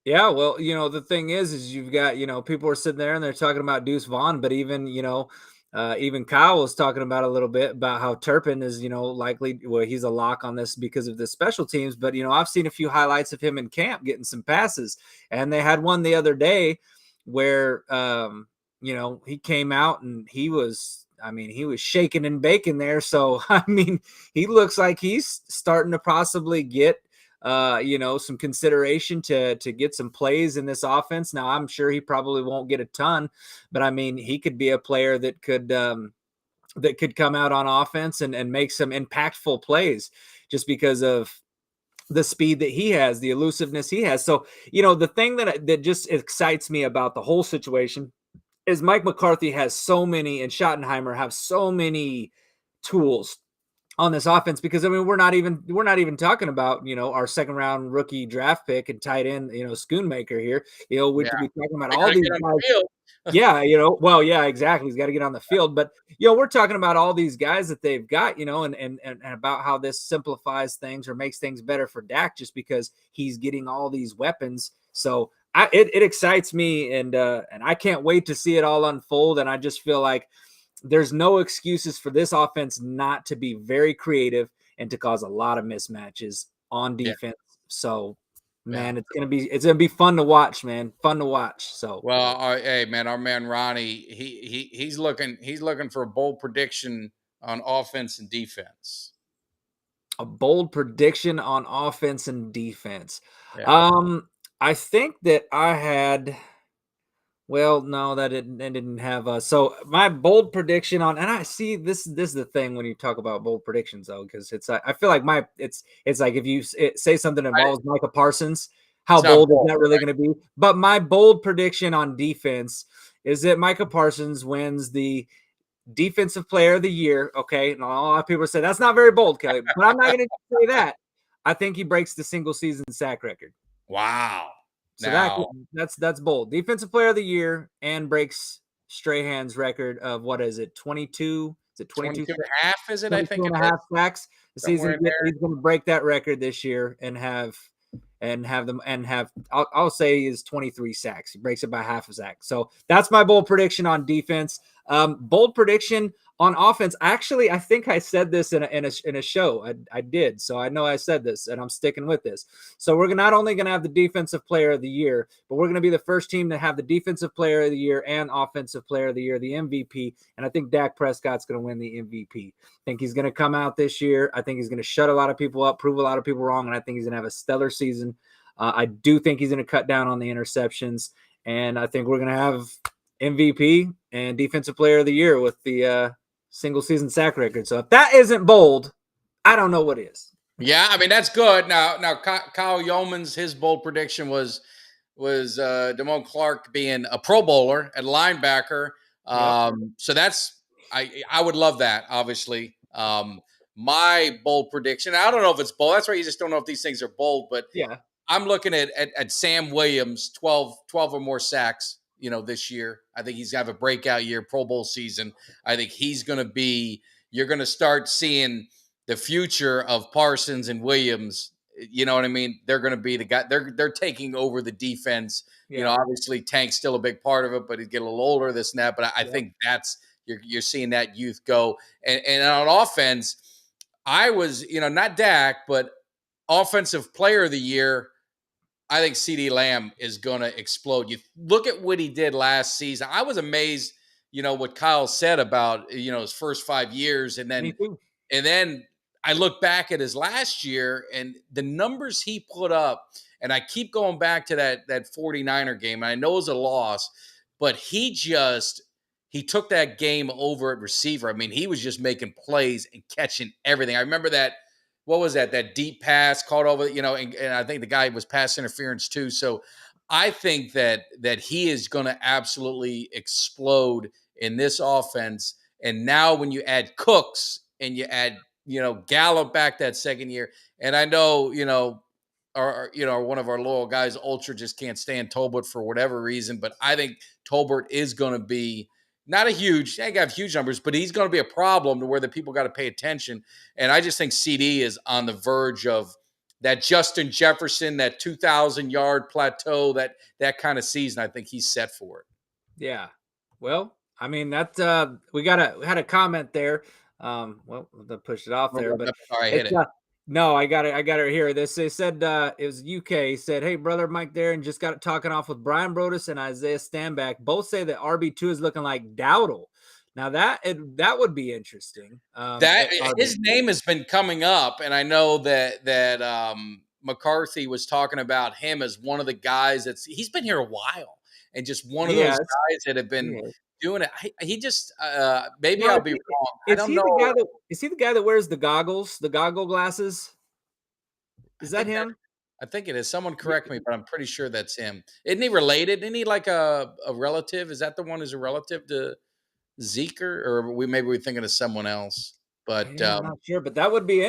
Yeah, well, the thing is you've got, people are sitting there and they're talking about Deuce Vaughn, but even, even Kyle was talking about a little bit about how Turpin is, likely, well, he's a lock on this because of the special teams. But, I've seen a few highlights of him in camp getting some passes, and they had one the other day where, he came out and he was shaking and baking there. So, I mean, he looks like he's starting to possibly get, some consideration to get some plays in this offense. Now, I'm sure he probably won't get a ton, but I mean, he could be a player that could come out on offense and make some impactful plays just because of the speed that he has, the elusiveness he has. So, the thing that just excites me about the whole situation is Mike McCarthy has so many, and Schottenheimer have so many tools on this offense, because I mean, we're not even talking about, our second round rookie draft pick and tight end, Schoonmaker here. We're talking about all these guys. Yeah, well, yeah, exactly. He's got to get on the field. But we're talking about all these guys that they've got, and about how this simplifies things or makes things better for Dak just because he's getting all these weapons. So it excites me, and I can't wait to see it all unfold. And I just feel like there's no excuses for this offense not to be very creative and to cause a lot of mismatches on defense. Yeah. So, man, it's gonna be fun to watch, man. Fun to watch. So, well, hey, man, our man Ronnie, he's looking for a bold prediction on offense and defense. A bold prediction on offense and defense. Yeah. I think that I had. Well, no, that didn't have so my bold prediction on, and I see this is the thing when you talk about bold predictions though, because it's I feel like it's like if you say something involves Micah Parsons, how bold is that really going to be? But my bold prediction on defense is that Micah Parsons wins the defensive player of the year. Okay, and a lot of people say that's not very bold, Kelly, but I'm not going to say that. I think he breaks the single season sack record. Wow. So that's bold. Defensive player of the year and breaks Strahan's record of, what is it, 22? Is it 22 and a half, is it? I think and a half sacks the season. He's going to break that record this year and have I'll say is 23 sacks. He breaks it by half a sack. So that's my bold prediction on defense. Bold prediction on offense. Actually, I think I said this in a show. I did. So I know I said this, and I'm sticking with this. So we're not only going to have the defensive player of the year, but we're going to be the first team to have the defensive player of the year and offensive player of the year, the MVP. And I think Dak Prescott's going to win the MVP. I think he's going to come out this year. I think he's going to shut a lot of people up, prove a lot of people wrong, and I think he's going to have a stellar season. I do think he's going to cut down on the interceptions, and I think we're going to have MVP and defensive player of the year with the single season sack record. So if that isn't bold, I don't know what is. Yeah, I mean, that's good. Now Kyle Youmans, his bold prediction was Damone Clark being a Pro Bowler at linebacker. So that's I would love that, obviously. My bold prediction, I don't know if it's bold. That's why you just don't know if these things are bold, but yeah. I'm looking at Sam Williams, 12 or more sacks, this year. I think he's going to have a breakout year, Pro Bowl season. I think he's going to be, you're going to start seeing the future of Parsons and Williams. You know what I mean? They're going to be the guy, they're taking over the defense. Yeah. Obviously Tank's still a big part of it, but he's getting a little older, this and that. But I think you're seeing that youth go. And on offense, I was, not Dak, but offensive player of the year. I think CD Lamb is going to explode. You look at what he did last season. I was amazed, what Kyle said about, his first 5 years. And Me then too. and then I look back at his last year and the numbers he put up, and I keep going back to that 49er game. And I know it was a loss, but he took that game over at receiver. I mean, he was just making plays and catching everything. I remember that. What was that? That deep pass caught over, and I think the guy was pass interference too. So I think that he is going to absolutely explode in this offense. And now when you add Cooks and you add, Gallup back that second year, and I know, one of our loyal guys, Ultra, just can't stand Tolbert for whatever reason, but I think Tolbert is going to be not a huge, I have huge numbers, but he's going to be a problem to where the people got to pay attention. And I just think CD is on the verge of that Justin Jefferson, that 2,000-yard plateau, that kind of season. I think he's set for it. Yeah. Well, I mean, that we had a comment there. Well, they pushed it off there, but Sorry, I hit it. No, I got it here. They said it was UK. Said, "Hey, brother, Mike there, and just got it talking off with Brian Brodus and Isaiah Stanback. Both say that RB2 is looking like Dowdle. Now that would be interesting. That his name has been coming up, and I know that McCarthy was talking about him as one of the guys he's been here a while, and just one of those guys that have been doing it. He just maybe I'll be wrong. I don't know. Is he the guy that wears the goggles, the goggle glasses? Is that him? I think it is. Someone correct me, but I'm pretty sure that's him. Isn't he related? Isn't he like a relative? Is that the one who's a relative to Zeke, or maybe we're thinking of someone else? But I'm not sure. But that would be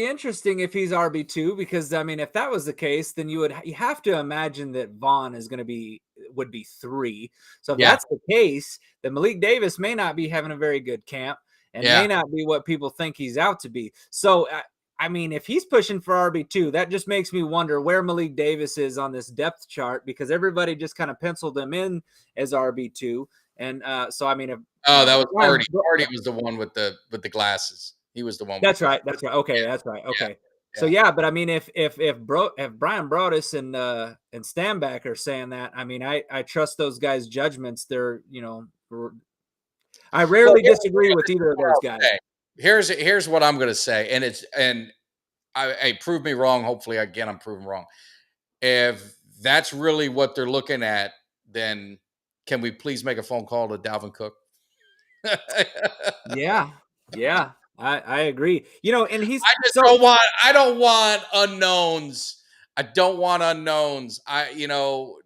interesting if he's RB2, because I mean, if that was the case, then you have to imagine that Vaughn would be 3. So if that's the case, then Malik Davis may not be having a very good camp and may not be what people think he's out to be. So I mean, if he's pushing for RB2, that just makes me wonder where Malik Davis is on this depth chart, because everybody just kind of penciled him in as RB2. And so, I mean, that was Hardy. Hardy was the one with the glasses. He was the one. That's right. That's right. Okay, that's right. Okay. So but I mean, if Brian Brodus and Stanback are saying that, I mean, I trust those guys' judgments. They're, I rarely disagree with either of those guys. Here's what I'm going to say, and I prove me wrong. Hopefully, again, I'm proven wrong. If that's really what they're looking at, then can we please make a phone call to Dalvin Cook? Yeah, I agree. And he's. I don't want unknowns. I don't want unknowns.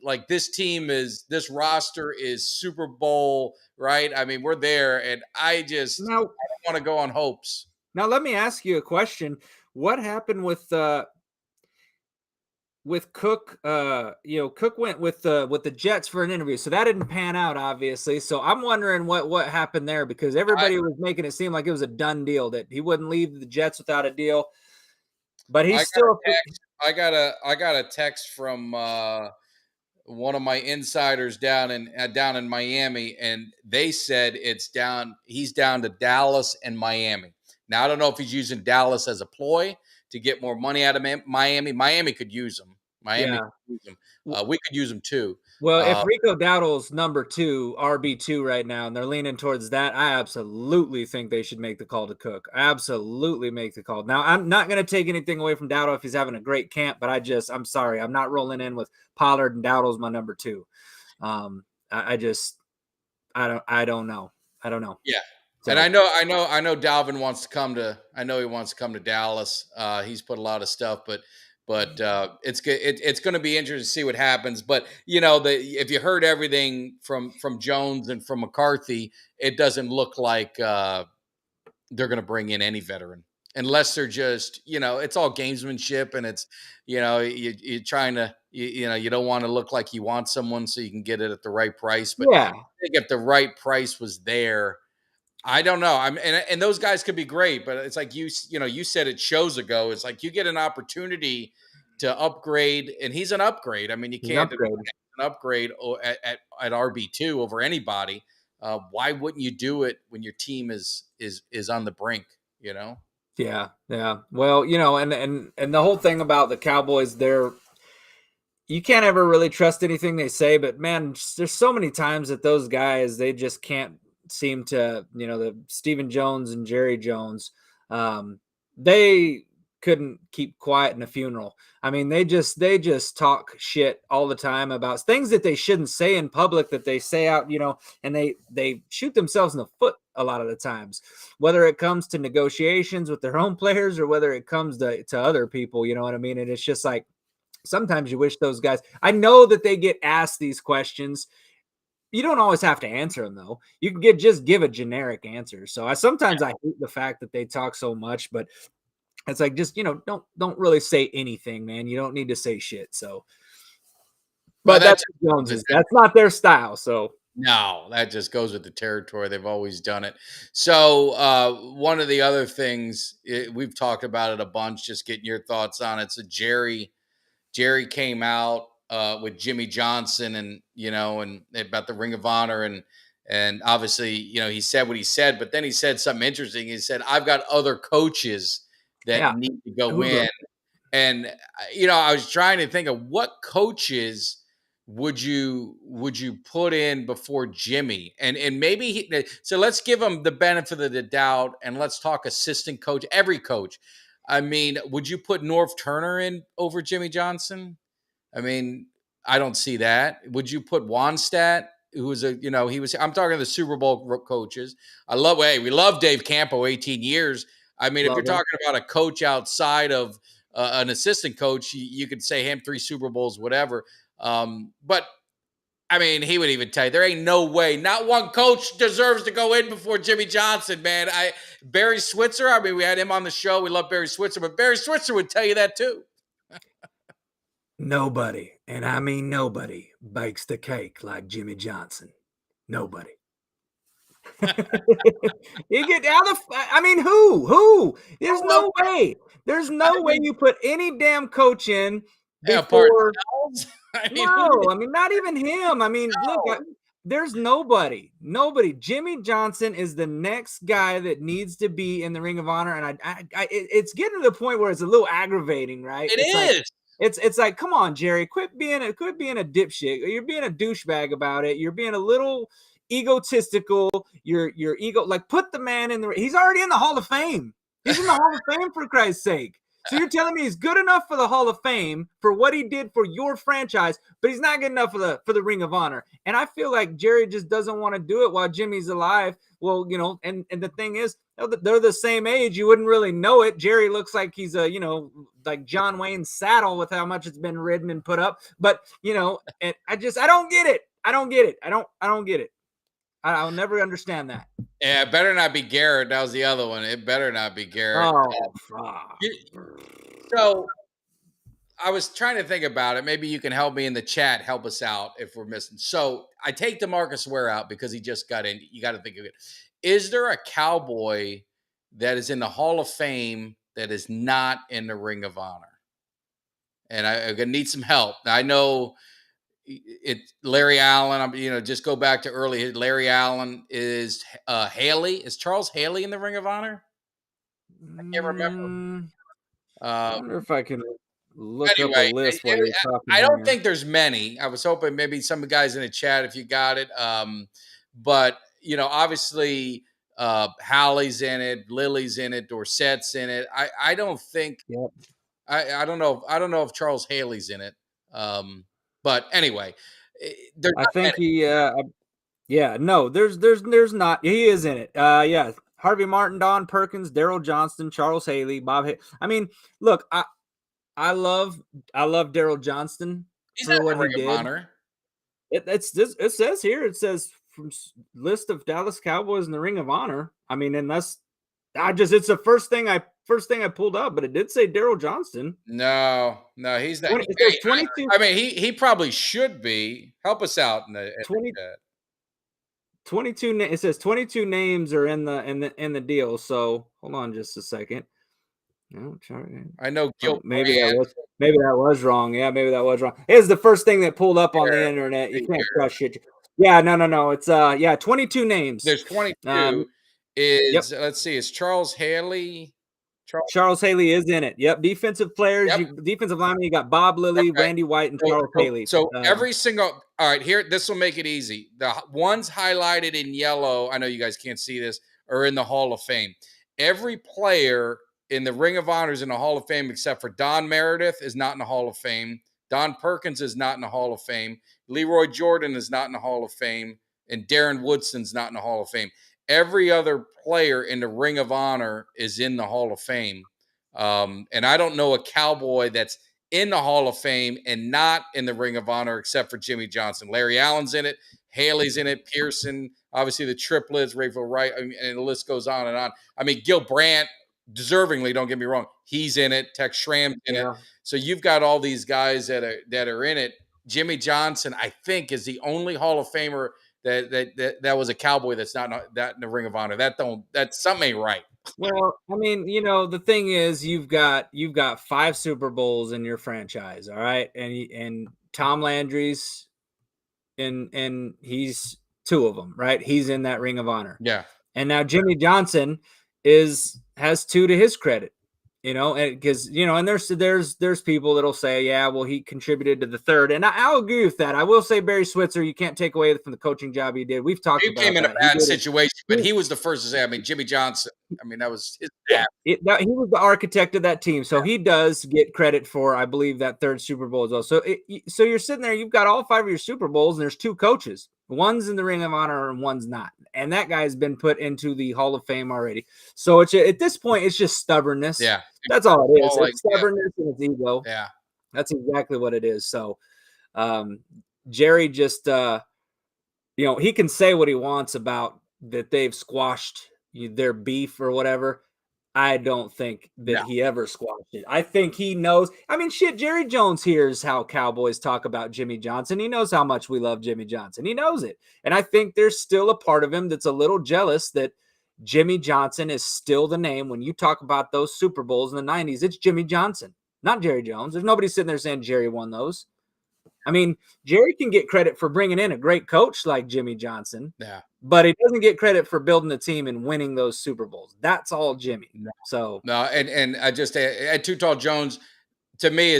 Like this roster is Super Bowl, right? I mean, we're there, and I don't want to go on hopes. Now, let me ask you a question. What happened with Cook? Cook went with the Jets for an interview, so that didn't pan out, obviously. So I'm wondering what happened there, because everybody was making it seem like it was a done deal, that he wouldn't leave the Jets without a deal. But he's still. I got a text from one of my insiders down in Miami, and they said he's down to Dallas and Miami. Now, I don't know if he's using Dallas as a ploy to get more money out of Miami. Miami could use him. Could use him. We could use him too. Well, if Rico Dowdle's number 2, RB2 right now, and they're leaning towards that, I absolutely think they should make the call to Cook. Absolutely make the call. Now, I'm not going to take anything away from Dowdle if he's having a great camp, but I'm sorry. I'm not rolling in with Pollard and Dowdle's my number 2. I don't know. Yeah. So, and I know Dalvin wants to come to. I know he wants to come to Dallas. He's put a lot of stuff, but it's good. It's going to be interesting to see what happens. But if you heard everything from Jones and from McCarthy, it doesn't look like they're going to bring in any veteran, unless they're just it's all gamesmanship, and it's you're trying to you don't want to look like you want someone so you can get it at the right price. But I think if the right price was there. I don't know. And those guys could be great, but it's like you said it shows ago. It's like you get an opportunity to upgrade, and he's an upgrade. I mean, you can't an upgrade at RB2 over anybody. Why wouldn't you do it when your team is on the brink? You know. Yeah, yeah. Well, you know, and the whole thing about the Cowboys, you can't ever really trust anything they say, but man, there's so many times that those guys, they just can't seem to, you know, the Stephen Jones and Jerry Jones, they couldn't keep quiet in a funeral. I mean, they just talk shit all the time about things that they shouldn't say in public that they say out, you know, and they shoot themselves in the foot a lot of the times, whether it comes to negotiations with their own players or whether it comes to other people, you know what I mean? And it's just like, sometimes you wish those guys, I know that they get asked these questions. You don't always have to answer them though. You can just give a generic answer. So sometimes I hate the fact that they talk so much, but it's like, just, you know, don't really say anything, man. You don't need to say shit. So, but that's Jones's. That's not their style. So no, that just goes with the territory. They've always done it. So one of the other things, we've talked about it a bunch, just getting your thoughts on it. So Jerry came out with Jimmy Johnson, and you know, and about the Ring of Honor, and obviously, you know, he said what he said, but then he said something interesting. He said, "I've got other coaches that need to go in." And you know, I was trying to think of what coaches would you put in before Jimmy, and maybe so let's give him the benefit of the doubt, and let's talk assistant coach, every coach. I mean, would you put Norv Turner in over Jimmy Johnson? I mean, I don't see that. Would you put Wannstedt, who was I'm talking to the Super Bowl coaches. We love Dave Campo, 18 years. I mean, if you're talking about a coach outside of an assistant coach, you could say him 3 Super Bowls, whatever. But I mean, he would even tell you there ain't no way, not one coach deserves to go in before Jimmy Johnson, man. Barry Switzer, I mean, we had him on the show. We love Barry Switzer, but Barry Switzer would tell you that too. Nobody, and I mean nobody, bakes the cake like Jimmy Johnson. Nobody. You get out of, I mean, who? There's no way. There's no way you put any damn coach in before. I mean, not even him. I mean, look, there's nobody. Jimmy Johnson is the next guy that needs to be in the Ring of Honor, and it's getting to the point where it's a little aggravating, right? It's like, come on, Jerry, quit being a dipshit. You're being a douchebag about it. You're being a little egotistical. Your ego, like, put the man in he's already in the Hall of Fame. He's in the Hall of Fame, for Christ's sake. So you're telling me he's good enough for the Hall of Fame for what he did for your franchise, but he's not good enough for the Ring of Honor. And I feel like Jerry just doesn't want to do it while Jimmy's alive. Well, you know, and the thing is, they're the same age. You wouldn't really know it. Jerry looks like he's like John Wayne's saddle with how much it's been ridden and put up. But, you know, and I don't get it. I don't get it. I'll never understand that. Yeah, it better not be Garrett. That was the other one. It better not be Garrett. So I was trying to think about it. Maybe you can help me in the chat, help us out if we're missing. So I take DeMarcus Ware out because he just got in. You got to think of it. Is there a Cowboy that is in the Hall of Fame that is not in the Ring of Honor? And I'm going to need some help. Now, I know Larry Allen, just go back to early. Larry Allen is Haley. Is Charles Haley in the Ring of Honor? I can't remember. I wonder if I can look up a list while you're talking. I don't think there's many. I was hoping maybe some guys in the chat if you got it. But you know, obviously Hallie's in it, Lily's in it, Dorsett's in it. I don't think. Yep. I don't know. I don't know if Charles Haley's in it. But anyway, I think no, there's not. He is in it. Yeah. Harvey Martin, Don Perkins, Daryl Johnston, Charles Haley, Bob. I mean, look, I love Daryl Johnston for what he did. Honor. It says here. It says from list of Dallas Cowboys in the Ring of Honor. I mean, and it's the first thing I pulled up, but it did say Daryl Johnston. No, he's not. 22. I mean, he probably should be. Help us out in the 22. It says 22 names are in the deal. So hold on just a second. No, I know. Maybe that was wrong. Yeah, maybe that was wrong. It's the first thing that pulled up on the internet. You can't trust shit. Yeah, no. It's 22 names. There's 22. Um, yep. Let's see, is Charles Haley? Charles Haley is in it. Yep. Defensive players, Yep. defensive lineman, you got Bob Lilly, Okay. Randy White, and So, Charles so, Haley. so every single, all right, here, this will make it easy. The ones highlighted in yellow, I know you guys can't see this, are in the Hall of Fame. Every player in the Ring of Honor is in the Hall of Fame except for Don Meredith is not in the Hall of Fame. Don Perkins is not in the Hall of Fame. Leroy Jordan is not in the Hall of Fame. And Darren Woodson's not in the Hall of Fame. Every other player in the Ring of Honor is in the Hall of Fame. And I don't know a Cowboy that's in the Hall of Fame and not in the Ring of Honor except for Jimmy Johnson. Larry Allen's in it. Haley's in it. Pearson, obviously the triplets, Rayfield Wright, and the list goes on and on. I mean, Gil Brandt, deservingly, don't get me wrong, he's in it. Tex Schramm's in it. So you've got all these guys that are in it. Jimmy Johnson, I think, is the only Hall of Famer that was a Cowboy that's not in the Ring of Honor. That something ain't right. Well, I mean, the thing is, you've got 5 Super Bowls in your franchise, all right, and Tom Landry's and he's 2 of them, right? He's in that Ring of Honor. Yeah. And now Jimmy Johnson has 2 to his credit, and because and there's people that'll say, yeah, well, he contributed to the 3rd, and I'll agree with that. I will say Barry Switzer, you can't take away from the coaching job he did. We've talked about that. He came in a bad situation, but he was the first to say. I mean, Jimmy Johnson. I mean, that was his dad. He was the architect of that team, so he does get credit for, I believe, that 3rd Super Bowl as well. So you're sitting there, you've got all 5 of your Super Bowls, and there's 2 coaches. One's in the Ring of Honor and one's not. And that guy's been put into the Hall of Fame already. So it's at this point, it's just stubbornness. Yeah. That's all it is. It's stubbornness and it's ego. Yeah. That's exactly what it is. So Jerry just, he can say what he wants about that they've squashed their beef or whatever. I don't think that he ever squashed it. I think he knows. I mean, shit, Jerry Jones hears how Cowboys talk about Jimmy Johnson. He knows how much we love Jimmy Johnson. He knows it. And I think there's still a part of him that's a little jealous that Jimmy Johnson is still the name. When you talk about those Super Bowls in the 90s, it's Jimmy Johnson, not Jerry Jones. There's nobody sitting there saying Jerry won those. I mean, Jerry can get credit for bringing in a great coach like Jimmy Johnson. Yeah. But he doesn't get credit for building the team and winning those Super Bowls. That's all Jimmy. So and I just Too Tall Jones to me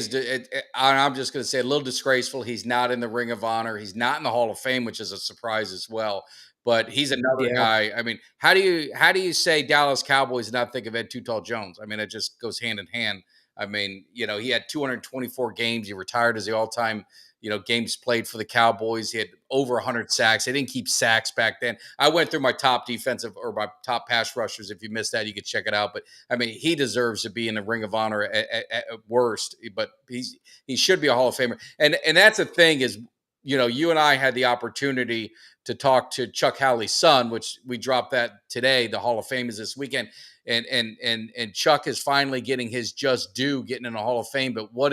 I'm just going to say a little disgraceful. He's not in the Ring of Honor. He's not in the Hall of Fame, which is a surprise as well. But he's another guy. I mean, how do you say Dallas Cowboys not think of Ed Too Tall Jones? I mean, it just goes hand in hand. I mean, he had 224 games. He retired as the all-time games played for the Cowboys. He had over 100 sacks. They didn't keep sacks back then. I went through my top defensive or my top pass rushers. If you missed that, you could check it out. But I mean, he deserves to be in the Ring of Honor at worst. But he should be a Hall of Famer. And that's the thing is, you and I had the opportunity to talk to Chuck Howley's son, which we dropped that today. The Hall of Fame is this weekend. And Chuck is finally getting his just due, getting in the Hall of Fame. But what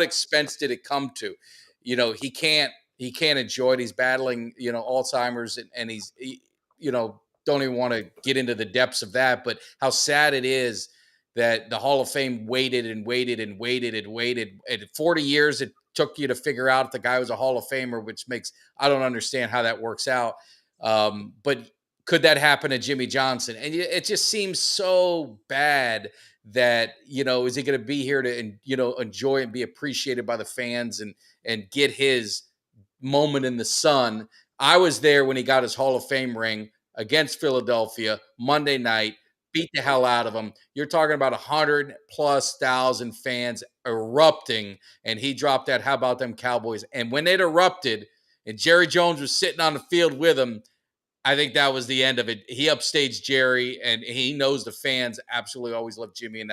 expense did it come to? He can't enjoy it. He's battling, Alzheimer's and don't even want to get into the depths of that. But how sad it is that the Hall of Fame waited and waited and waited and waited. And 40 years it took you to figure out if the guy was a Hall of Famer, which I don't understand how that works out. But could that happen to Jimmy Johnson? And it just seems so bad that, is he going to be here to, enjoy and be appreciated by the fans and get his moment in the sun? I was there when he got his Hall of Fame ring against Philadelphia Monday night, beat the hell out of him. You're talking about 100,000+ fans erupting, and he dropped that, how about them Cowboys? And when it erupted and Jerry Jones was sitting on the field with him, I think that was the end of it. He upstaged Jerry, and he knows the fans absolutely always love Jimmy, and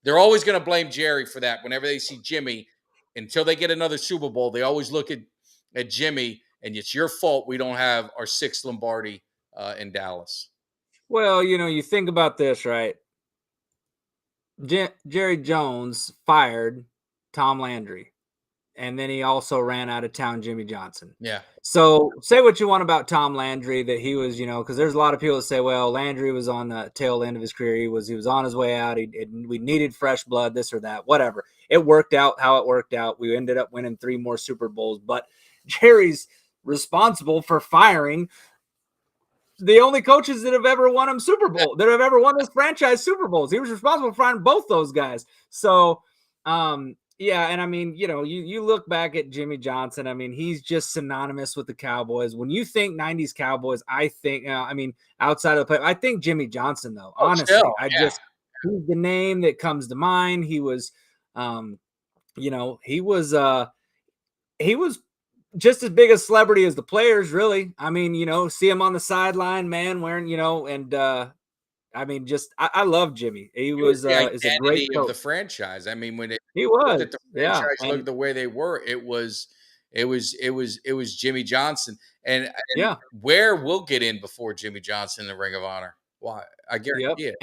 they're always going to blame Jerry for that. Whenever they see Jimmy, until they get another Super Bowl, they always look at Jimmy, and it's your fault we don't have our 6th Lombardi in Dallas. Well, you think about this, right? Jerry Jones fired Tom Landry. And then he also ran out of town Jimmy Johnson. Yeah. So say what you want about Tom Landry, that he was, because there's a lot of people that say, well, Landry was on the tail end of his career. He was on his way out. We needed fresh blood, this or that, whatever. It worked out how it worked out. We ended up winning 3 more Super Bowls. But Jerry's responsible for firing the only coaches that have ever won him Super Bowl, that have ever won this franchise Super Bowls. He was responsible for finding both those guys. So, yeah, and I mean, you look back at Jimmy Johnson. I mean, he's just synonymous with the Cowboys. When you think '90s Cowboys, I think, I mean, outside of the play, I think Jimmy Johnson though. Honestly, Still, he's the name that comes to mind. He was, he was just as big a celebrity as the players, really. I mean, see him on the sideline, man, wearing, and I mean, I love Jimmy. He it was was the is a great identity of coach. the franchise. I mean, when it He looked was, at the yeah, franchise, looked and the way they were, it was Jimmy Johnson. And yeah, where we'll get in before Jimmy Johnson in the Ring of Honor. Why? I yep, guarantee it.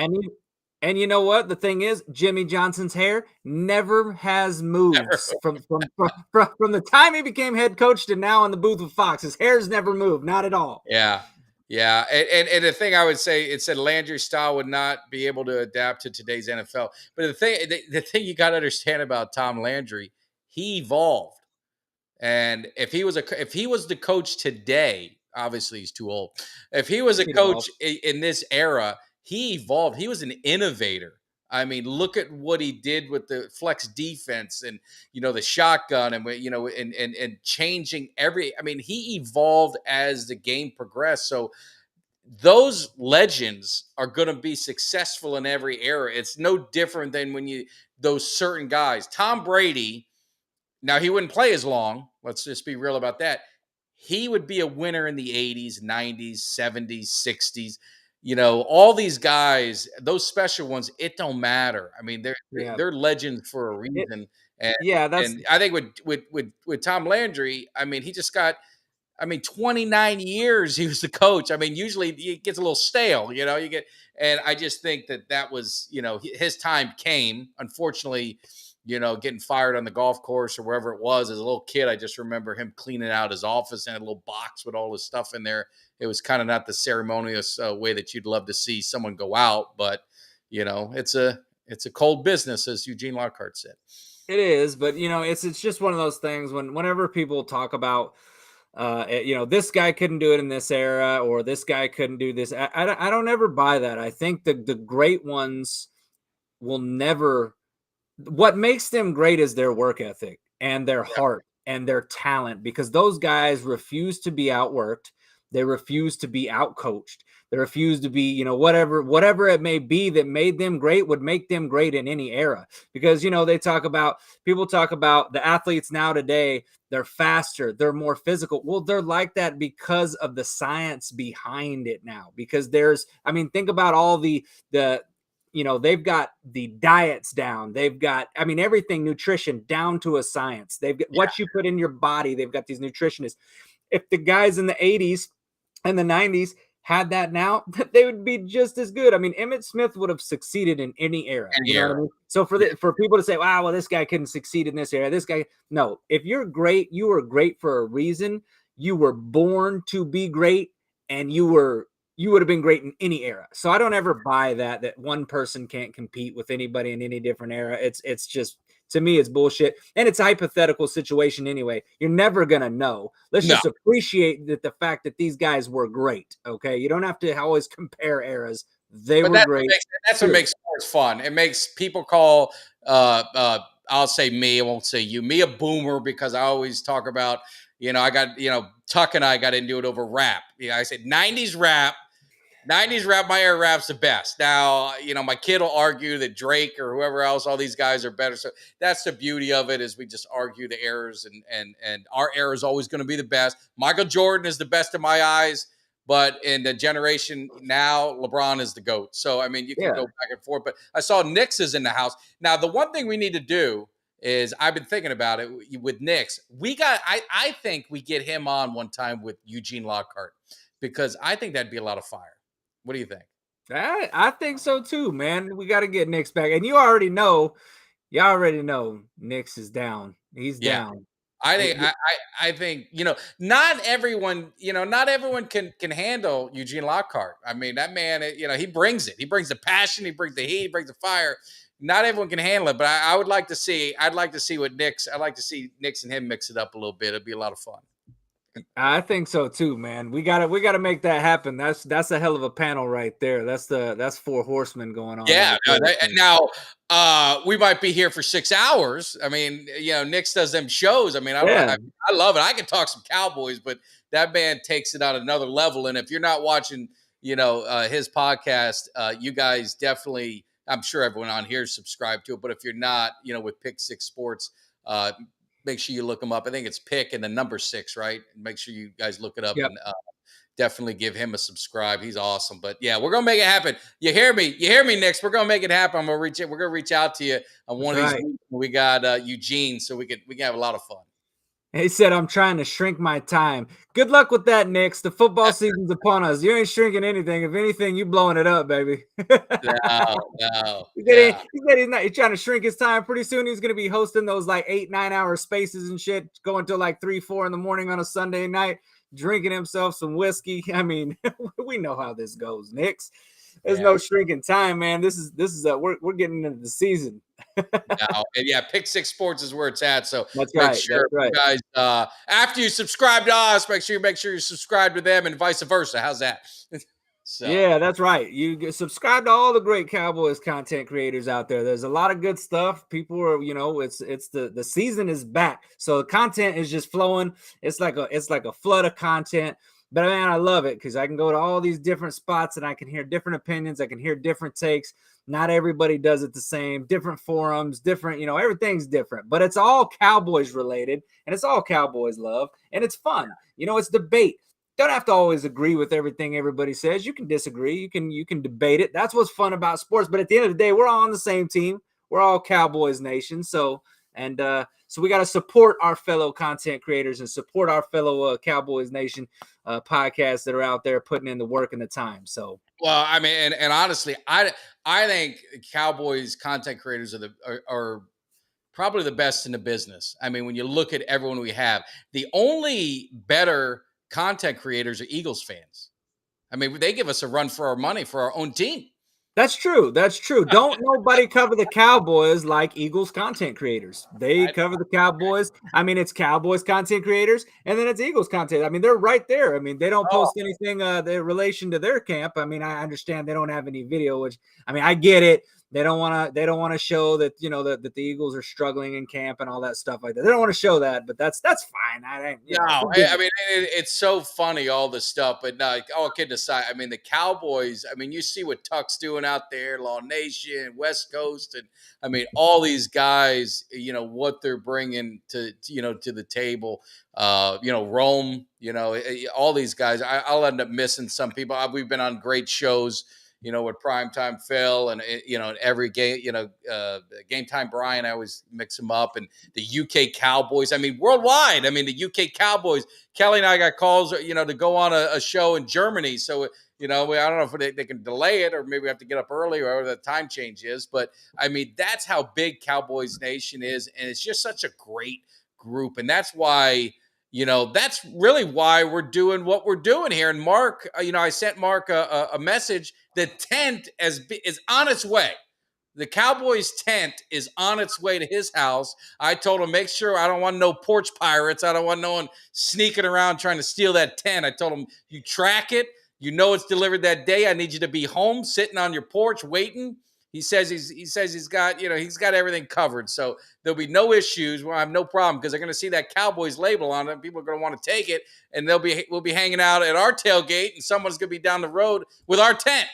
and you know what? The thing is, Jimmy Johnson's hair never has moved from the time he became head coach to now in the booth with Fox. His hair's never moved, not at all. Yeah. Yeah. And the thing I would say, it said Landry's style would not be able to adapt to today's NFL. But the thing you got to understand about Tom Landry, he evolved. And if he was the coach today, obviously he's too old. If he was a He'd coach evolve. in this era, he evolved. He was an innovator. I mean, look at what he did with the flex defense and the shotgun and and changing every. I mean, he evolved as the game progressed. So those legends are going to be successful in every era. It's no different than when those certain guys. Tom Brady. Now, he wouldn't play as long. Let's just be real about that. He would be a winner in the 80s, 90s, 70s, 60s. All these guys, those special ones, it don't matter. I mean, they're Yeah, they're legends for a it, reason. And yeah, that's and I think with Tom Landry, I mean, he just got 29 years he was the coach. I mean, usually it gets a little stale, and I just think that was, his time came. Unfortunately, getting fired on the golf course or wherever it was as a little kid. I just remember him cleaning out his office and a little box with all his stuff in there. It was kind of not the ceremonious way that you'd love to see someone go out, but it's a cold business, as Eugene Lockhart said. it is, but it's just one of those things whenever people talk about this guy couldn't do it in this era or this guy couldn't do this. I don't ever buy that. I think the great ones will never. What makes them great is their work ethic and their heart and their talent, because those guys refuse to be outworked. They refuse to be outcoached. They refuse to be, whatever it may be that made them great would make them great in any era. Because, people talk about the athletes now today, they're faster, they're more physical. Well, they're like that because of the science behind it now. Because think about all they've got the diets down. They've got, everything, nutrition down to a science. They've got what you put in your body. They've got these nutritionists. If the guys in the 80s and the 90s had that now, they would be just as good. Emmitt Smith would have succeeded in any era. What I mean? So for people to say, wow, well, this guy couldn't succeed in this era, this guy, no. If you're great, you were great for a reason. You were born to be great, and you would have been great in any era. So I don't ever buy that one person can't compete with anybody in any different era. It's just, to me, it's bullshit. And it's a hypothetical situation anyway. You're never going to know. Let's just appreciate the fact that these guys were great. Okay. You don't have to always compare eras. They were great. That's what makes sports fun. It makes people call, I'll say me, I won't say you, me a boomer, because I always talk about, Tuck and I got into it over rap. I said 90s rap. My era rap's the best. Now, my kid will argue that Drake or whoever else, all these guys are better. So that's the beauty of it, is we just argue the eras, and our era is always going to be the best. Michael Jordan is the best in my eyes, but in the generation now, LeBron is the GOAT. So, you can go back and forth, but I saw Knicks is in the house. Now, the one thing we need to do is, I've been thinking about it with Knicks. I think we get him on one time with Eugene Lockhart, because I think that'd be a lot of fire. What do you think? I think so too, man. We got to get Knicks back, and you already know Knicks is down. He's down. I think not everyone can handle Eugene Lockhart. That man, he brings it. He brings the passion. He brings the heat. He brings the fire. Not everyone can handle it, but I would like to see. I'd like to see what Knicks. I'd like to see Knicks and him mix it up a little bit. It'd be a lot of fun. I think so too, man. We gotta make that happen. That's a hell of a panel right there. That's four horsemen going on Yeah. right there. Now, we might be here for 6 hours. I mean, Nick's does them shows. I mean, Yeah, I love it. I can talk some Cowboys, but that man takes it on another level. And if you're not watching, his podcast, you guys definitely, I'm sure everyone on here is subscribed to it. But if you're not, with Pick Six Sports, uh, make sure you look him up. I think it's Pick and the number six, right? Make sure you guys look it up yep, and definitely give him a subscribe. He's awesome. But yeah, we're gonna make it happen. You hear me? You hear me, Nix? We're gonna make it happen. We're gonna reach out to you on that's one of these right. weeks. We got Eugene, so we can have a lot of fun. He said, "I'm trying to shrink my time." Good luck with that, Knicks. The football season's upon us. You ain't shrinking anything. If anything, you blowing it up, baby. No, no, He said, yeah. he said he's trying to shrink his time. Pretty soon he's going to be hosting those like 8-9 hour spaces and shit, going till like 3-4 in the morning on a Sunday night, drinking himself some whiskey. I mean, we know how this goes, Knicks. There's Yeah. no shrinking time, man. This is we're getting into the season. No, and yeah, Pick Six Sports is where it's at. So That's make right. sure That's right. you guys, after you subscribe to us, make sure you subscribe to them, and vice versa. How's that? So Yeah, that's right. Subscribe to all the great Cowboys content creators out there. There's a lot of good stuff. People are, it's the season is back. So the content is just flowing. It's like a flood of content. But man, I love it because I can go to all these different spots and I can hear different opinions. I can hear different takes. Not everybody does it the same. Different forums, different, everything's different. But it's all Cowboys related and it's all Cowboys love and it's fun. It's debate. Don't have to always agree with everything everybody says. You can disagree. You can debate it. That's what's fun about sports. But at the end of the day, we're all on the same team. We're all Cowboys Nation. So we got to support our fellow content creators and support our fellow Cowboys Nation podcasts that are out there putting in the work and the time. So well, I mean, and honestly, I think Cowboys content creators are probably the best in the business. I mean, when you look at everyone we have, the only better content creators are Eagles fans. I mean, they give us a run for our money for our own team. that's true. That's true. Don't nobody cover the Cowboys like Eagles content creators. They cover the Cowboys. I mean, it's Cowboys content creators, and then it's Eagles content. I mean, they're right there. I mean, they don't post anything in relation to their camp. I mean, I understand they don't have any video, which I mean, I get it. They don't want to. They don't want to show that that the Eagles are struggling in camp and all that stuff like that. They don't want to show that, but that's fine. I mean, it's so funny, all this stuff, but no, all kidding aside, I mean, the Cowboys, I mean, you see what Tuck's doing out there, Law Nation, West Coast, and I mean, all these guys, what they're bringing to the table, Rome, all these guys, I'll end up missing some people. We've been on great shows, with Primetime Phil and, every game, Game Time Brian, I always mix them up, and the UK Cowboys. I mean, worldwide. I mean, the UK Cowboys. Kelly and I got calls, to go on a show in Germany. So, I don't know if they can delay it or maybe we have to get up early or whatever the time change is. But I mean, that's how big Cowboys Nation is. And it's just such a great group. And that's why, that's really why we're doing what we're doing here. And Mark, I sent Mark a message. The tent is on its way. The Cowboys tent is on its way to his house. I told him, make sure I don't want no porch pirates. I don't want no one sneaking around trying to steal that tent. I told him, you track it. You know it's delivered that day. I need you to be home, sitting on your porch, waiting. He says he's got everything covered. So there'll be no issues. We'll have no problem because they're going to see that Cowboys label on it. People are going to want to take it, and we'll be hanging out at our tailgate, and someone's going to be down the road with our tent.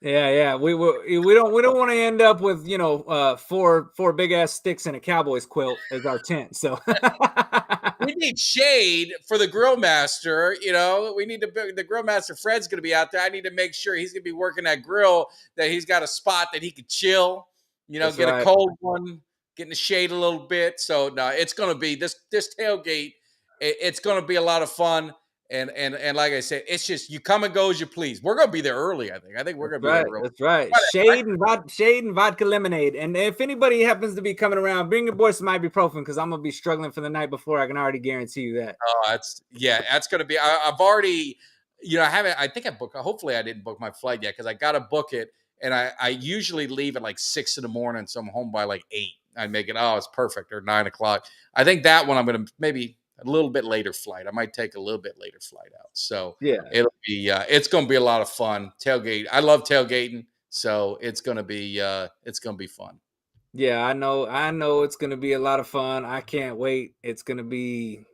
Yeah. We don't want to end up with four big ass sticks and a Cowboys quilt as our tent. So we need shade for the grill master. We need the grill master. Fred's going to be out there. I need to make sure he's going to be working that grill, that he's got a spot that he could chill, That's get right. a cold one, get in the shade a little bit. So no, it's going to be this tailgate. It's going to be a lot of fun. And like I said, it's just you come and go as you please. We're going to be there early. I think we're going to be there early. That's right. Shade and vodka lemonade. And if anybody happens to be coming around, bring your boy some ibuprofen because I'm gonna be struggling for the night before. I can already guarantee you that. Oh, that's going to be. I've already, I haven't. I think I booked. Hopefully, I didn't book my flight yet because I got to book it. And I usually leave at like 6 a.m, so I'm home by like 8. I make it. Oh, it's perfect, or 9 o'clock. I think that one I'm going to maybe. a little bit later flight. I might take a little bit later flight out. So Yeah. it'll be it's going to be a lot of fun. Tailgate. I love tailgating, so it's going to be fun. Yeah, I know it's gonna be a lot of fun. I can't wait. It's gonna be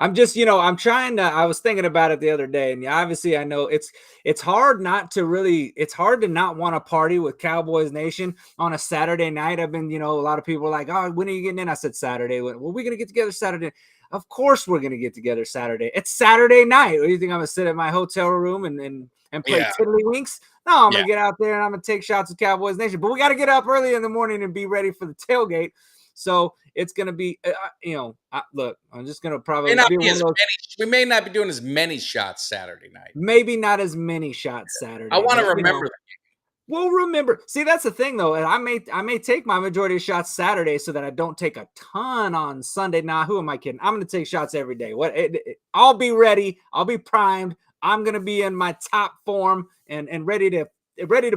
I'm just, I'm trying to I was thinking about it the other day, and obviously I know it's hard not to really it's hard to not want to party with Cowboys Nation on a Saturday night. I've been, a lot of people are like, "Oh, when are you getting in?" I said Saturday. Well, we're gonna get together Saturday. Of course we're gonna get together Saturday. It's Saturday night. What do you think I'm gonna sit at my hotel room and play Yeah. tiddlywinks? No, I'm Yeah. gonna get out there and I'm gonna take shots with Cowboys Nation. But we got to get up early in the morning and be ready for the tailgate. So it's gonna be, look, I'm just gonna May probably not be be one of as those. many, we may not be doing as many shots Saturday night. Maybe not as many shots Saturday. I want to but, remember that. we'll remember. See, that's the thing though, and I may take my majority of shots Saturday so that I don't take a ton on Sunday. Nah, who am I kidding? I'm gonna take shots every day. I'll be ready. I'll be primed. I'm gonna be in my top form and ready to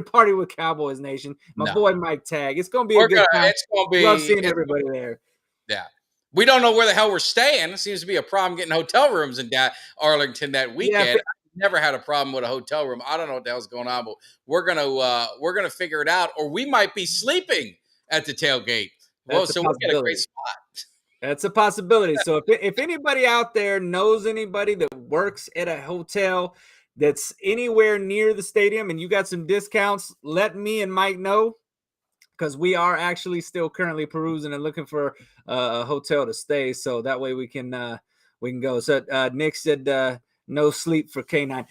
party with Cowboys Nation. My No. boy Mike Tag. It's gonna be a good time. It's gonna be Love seeing everybody there. Yeah. We don't know where the hell we're staying. It seems to be a problem getting hotel rooms in Arlington that Yeah, weekend. I've never had a problem with a hotel room. I don't know what the hell's going on, but we're gonna figure it out, or we might be sleeping at the tailgate. Well, that's a so we get a great possibility. spot. That's a possibility. So if anybody out there knows anybody that works at a hotel that's anywhere near the stadium and you got some discounts, let me and Mike know, because we are actually still currently perusing and looking for a hotel to stay. So that way we can go. So Nick said no sleep for K9.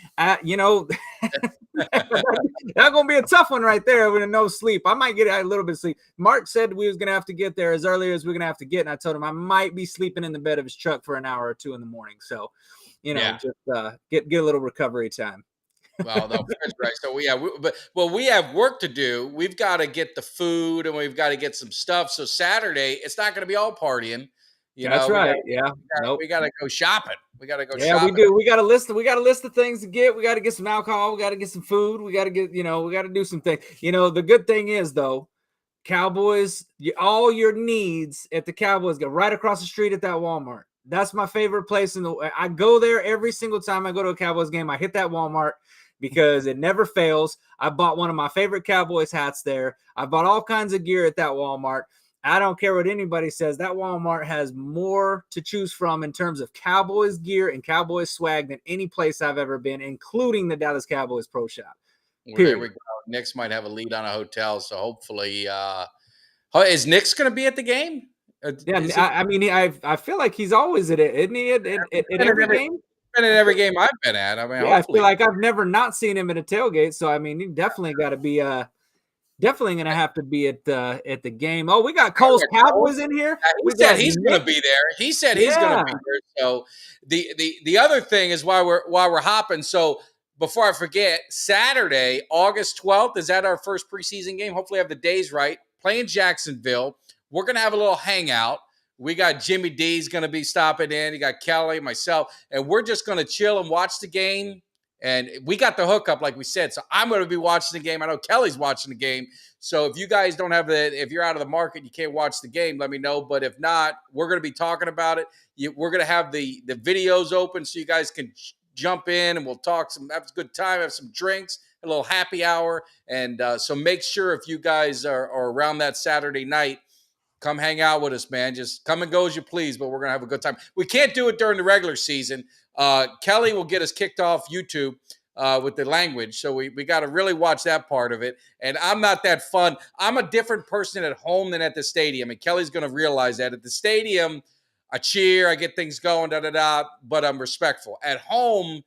That's gonna be a tough one right there with a no sleep. I might get a little bit of sleep. Mark said we was gonna have to get there as early as we're gonna have to get, and I told him I might be sleeping in the bed of his truck for an hour or two in the morning. So, just get a little recovery time. Well, no, that's right. So we have work to do. We've got to get the food and we've got to get some stuff. So Saturday, it's not going to be all partying. That's right. Nope. We got to go shopping. We got to go Yeah, shopping. we do. We got a list. We got a list of things to get. We got to get some alcohol. We got to get some food. We got to get. We got to do some things. The good thing is though, Cowboys, all your needs at the Cowboys go right across the street at that Walmart. That's my favorite place I go there every single time I go to a Cowboys game. I hit that Walmart because it never fails. I bought one of my favorite Cowboys hats there. I bought all kinds of gear at that Walmart. I don't care what anybody says. That Walmart has more to choose from in terms of Cowboys gear and Cowboys swag than any place I've ever been, including the Dallas Cowboys Pro Shop. Well, there we go. Nick's might have a lead on a hotel, so hopefully, is Nick's going to be at the game? I feel like he's always at it, isn't he? At every game. Been at every game I've been at. I mean, I feel like I've never not seen him at a tailgate. So he definitely got to be definitely going to have to be at the game. Oh, we got Cole's Cowboys in here. He said he's going to be there. He said he's going to be there. So the other thing is while we're hopping. So before I forget, Saturday, August 12th, is that our first preseason game? Hopefully, I have the days right. Playing Jacksonville. We're going to have a little hangout. We got Jimmy D's going to be stopping in. You got Kelly, myself, and we're just going to chill and watch the game. And we got the hookup, like we said. So I'm going to be watching the game. I know Kelly's watching the game. So if you guys don't have if you're out of the market, you can't watch the game, let me know. But if not, we're going to be talking about it. We're going to have the videos open so you guys can jump in and we'll talk have a good time, have some drinks, a little happy hour. And so make sure if you guys are around that Saturday night, come hang out with us, man. Just come and go as you please, but we're going to have a good time. We can't do it during the regular season. Kelly will get us kicked off YouTube with the language. So we got to really watch that part of it. And I'm not that fun. I'm a different person at home than at the stadium. And Kelly's going to realize that. At the stadium, I cheer, I get things going, but I'm respectful. At home,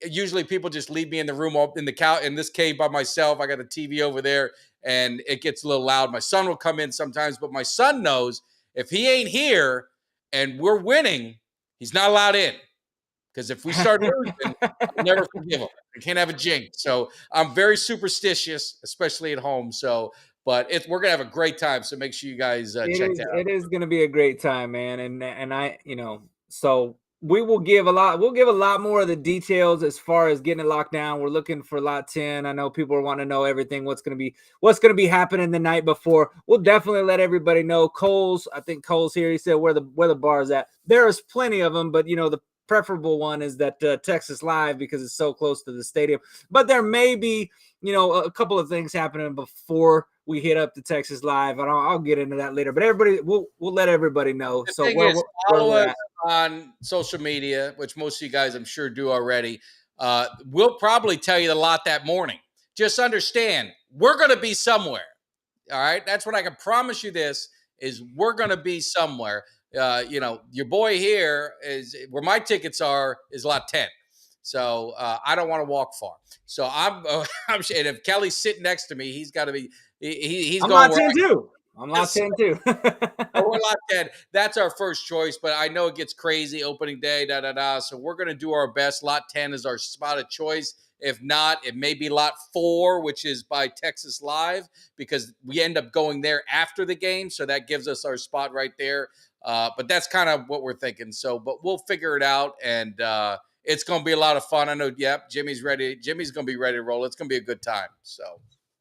usually people just leave me in the room in this cave by myself. I got a TV over there. And it gets a little loud. My son will come in sometimes, but my son knows if he ain't here and we're winning, he's not allowed in. Because if we start losing, I'll never forgive him. I can't have a jinx. So I'm very superstitious, especially at home. So, but we're gonna have a great time. So make sure you guys check that out. It is gonna be a great time, man. And I, so we will give a lot. We'll give a lot more of the details as far as getting it locked down. We're looking for lot 10. I know people want to know everything. What's going to be happening the night before. We'll definitely let everybody know. I think Cole's here. He said where the bar is at. There is plenty of them, but the preferable one is that Texas Live because it's so close to the stadium. But there may be a couple of things happening before we hit up the Texas Live. I'll get into that later. But everybody, we'll let everybody know. The So thing where is, where follow we're us at. on social media, which most of you guys I'm sure do already. We'll probably tell you a lot that morning. Just understand, we're going to be somewhere. All right, that's what I can promise you. This is we're going to be somewhere. Your boy here is where my tickets are is lot 10. So I don't want to walk far. So I'm and if Kelly's sitting next to me, he's got to be. He's I'm going lot where 10 too. I'm lot Yes. 10 too. we're locked in. That's our first choice, but I know it gets crazy opening day, So we're going to do our best. Lot 10 is our spot of choice. If not, it may be lot 4, which is by Texas Live, because we end up going there after the game. So that gives us our spot right there. But that's kind of what we're thinking. So, but we'll figure it out. And it's going to be a lot of fun. I know, yep, Jimmy's ready. Jimmy's going to be ready to roll. It's going to be a good time. So.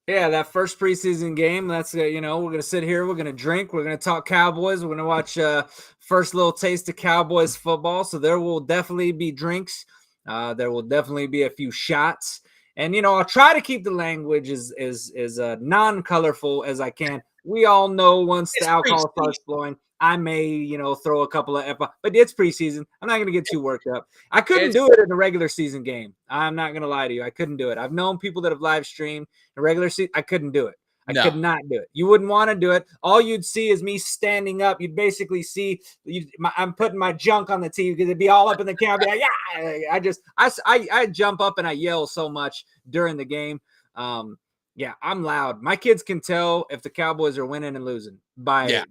Yeah, that first preseason game. That's we're gonna sit here. We're gonna drink. We're gonna talk Cowboys. We're gonna watch first little taste of Cowboys football. So there will definitely be drinks. There will definitely be a few shots. And I'll try to keep the language as non-colorful as I can. We all know once the alcohol starts flowing, I may throw a couple of but it's preseason. I'm not going to get too worked up. I couldn't do it in a regular season game. I'm not going to lie to you. I couldn't do it. I've known people that have live streamed a regular season. I couldn't do it. I could not do it. You wouldn't want to do it. All you'd see is me standing up. You'd basically see I'm putting my junk on the TV because it'd be all up in the camera. Like, yeah, I jump up and I yell so much during the game. Yeah, I'm loud. My kids can tell if the Cowboys are winning and losing by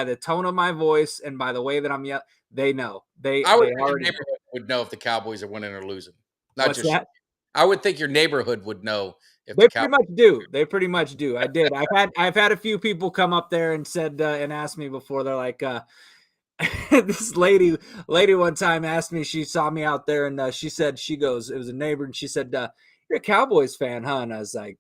the tone of my voice and by the way that I'm yelling. They know. I would think your neighborhood would know if the Cowboys are winning or losing. What's that? I would think your neighborhood would know if they pretty much do. They pretty much do. I did. I've had a few people come up there and said and asked me before. They're like, this lady one time asked me. She saw me out there and she said, it was a neighbor, and she said, "You're a Cowboys fan, huh?" And I was like,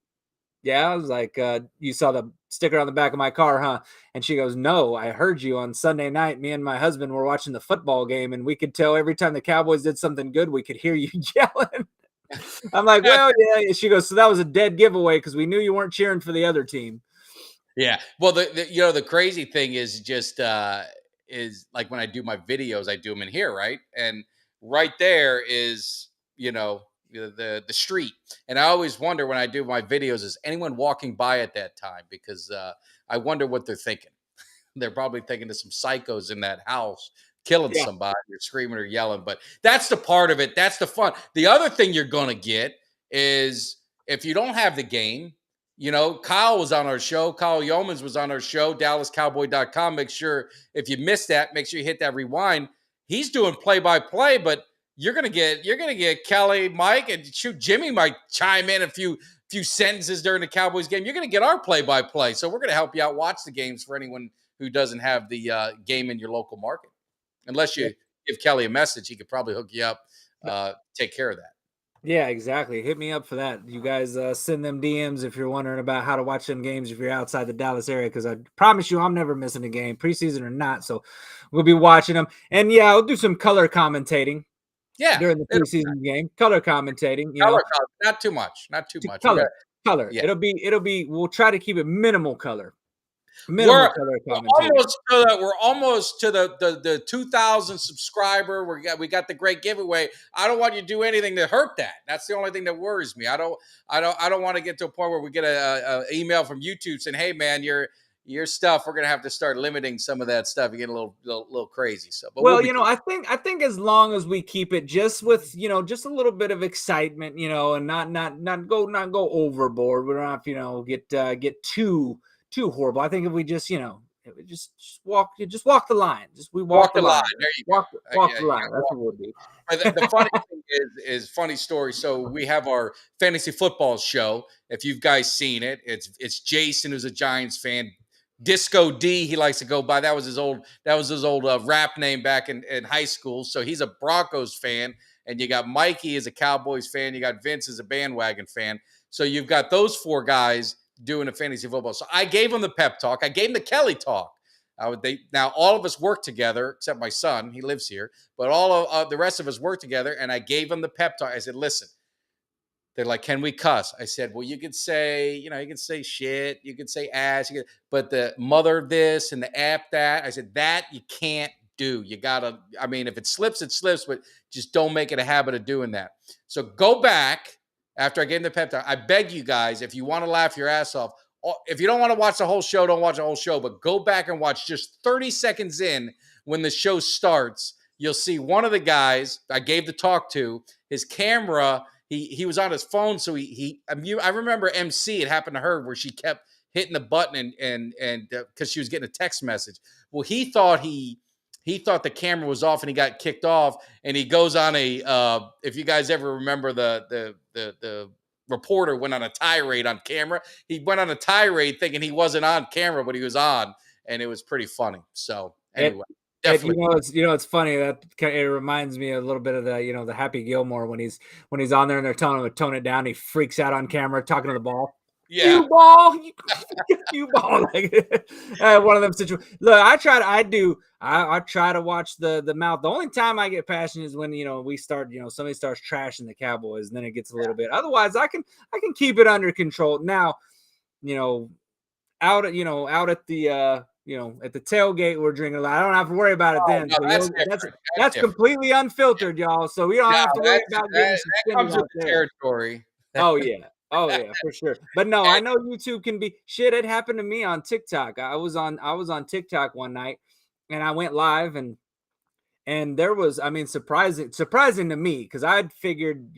yeah. I was like, you saw the sticker on the back of my car, huh? And she goes, no, I heard you on Sunday night. Me and my husband were watching the football game, and we could tell every time the Cowboys did something good, we could hear you yelling. I'm like, well, yeah. She goes, so that was a dead giveaway because we knew you weren't cheering for the other team. Yeah. Well, the crazy thing is just is like when I do my videos, I do them in here, right? And right there is, the street. And I always wonder when I do my videos, is anyone walking by at that time? Because I wonder what they're thinking. They're probably thinking of some psychos in that house killing somebody or screaming or yelling. But that's the part of it. That's the fun. The other thing you're going to get is if you don't have the game, Kyle was on our show. Kyle Youmans was on our show, DallasCowboy.com. Make sure if you missed that, make sure you hit that rewind. He's doing play-by-play, but you're gonna get Kelly, Mike, and shoot, Jimmy might chime in a few sentences during the Cowboys game. You're gonna get our play-by-play, so we're gonna help you out. Watch the games for anyone who doesn't have the game in your local market. Unless you give Kelly a message, he could probably hook you up. Take care of that. Yeah, exactly. Hit me up for that. You guys send them DMs if you're wondering about how to watch them games if you're outside the Dallas area, because I promise you I'm never missing a game, preseason or not. So we'll be watching them. And yeah, I'll do some color commentating. Yeah, during the preseason game, color commentating. Not too much. Color. Yeah. It'll be. We'll try to keep it minimal color. We're almost to the 2,000 subscriber. We got the great giveaway. I don't want you to do anything to hurt that. That's the only thing that worries me. I don't want to get to a point where we get a email from YouTube saying, "Hey man, your stuff, we're gonna have to start limiting some of that stuff. You get a little crazy." So, but I think as long as we keep it just with just a little bit of excitement, and not go overboard. We don't have to get too horrible. I think if we just just walk the line. We walk the line. There you walk go. The line. That's what we'll do. The funny thing is funny story. So we have our fantasy football show. If you guys seen it, it's Jason, who's a Giants fan, Disco D, he likes to go by. That was his old rap name back in high school. So he's a Broncos fan. And you got Mikey as a Cowboys fan. You got Vince as a bandwagon fan. So you've got those four guys doing a fantasy football. So I gave him the pep talk. I gave him the Kelly talk. Now all of us work together, except my son. He lives here. But all of the rest of us work together. And I gave him the pep talk. I said, listen, they're like, can we cuss? I said, well, you could say, you can say shit, you could say ass, but the mother this and the app that. I said, that you can't do. You gotta, if it slips, it slips, but just don't make it a habit of doing that. So go back after I gave him the pep talk. I beg you guys, if you want to laugh your ass off, if you don't want to watch the whole show, don't watch the whole show, but go back and watch just 30 seconds in when the show starts. You'll see one of the guys I gave the talk to, his camera. He was on his phone, so I remember MC. It happened to her where she kept hitting the button and because she was getting a text message. Well, he thought the camera was off and he got kicked off. And he goes on if you guys ever remember the reporter went on a tirade on camera. He went on a tirade thinking he wasn't on camera, but he was on, and it was pretty funny. So anyway. Definitely. It's funny that it reminds me a little bit of the Happy Gilmore when he's on there and they're telling him to tone it down. He freaks out on camera talking to the ball. Yeah, you ball, you ball. Like one of them situations. Look, I try to watch the mouth. The only time I get passionate is when we start. Somebody starts trashing the Cowboys, and then it gets a little bit. Otherwise, I can keep it under control. Now, out at the. At the tailgate, we're drinking a lot. I don't have to worry about it then. No, that's completely unfiltered, y'all. So we don't have to worry about getting that comes with the territory. Oh yeah, for sure. But no, I know YouTube can be shit. It happened to me on TikTok. I was on TikTok one night, and I went live, and there was, surprising to me because I'd figured,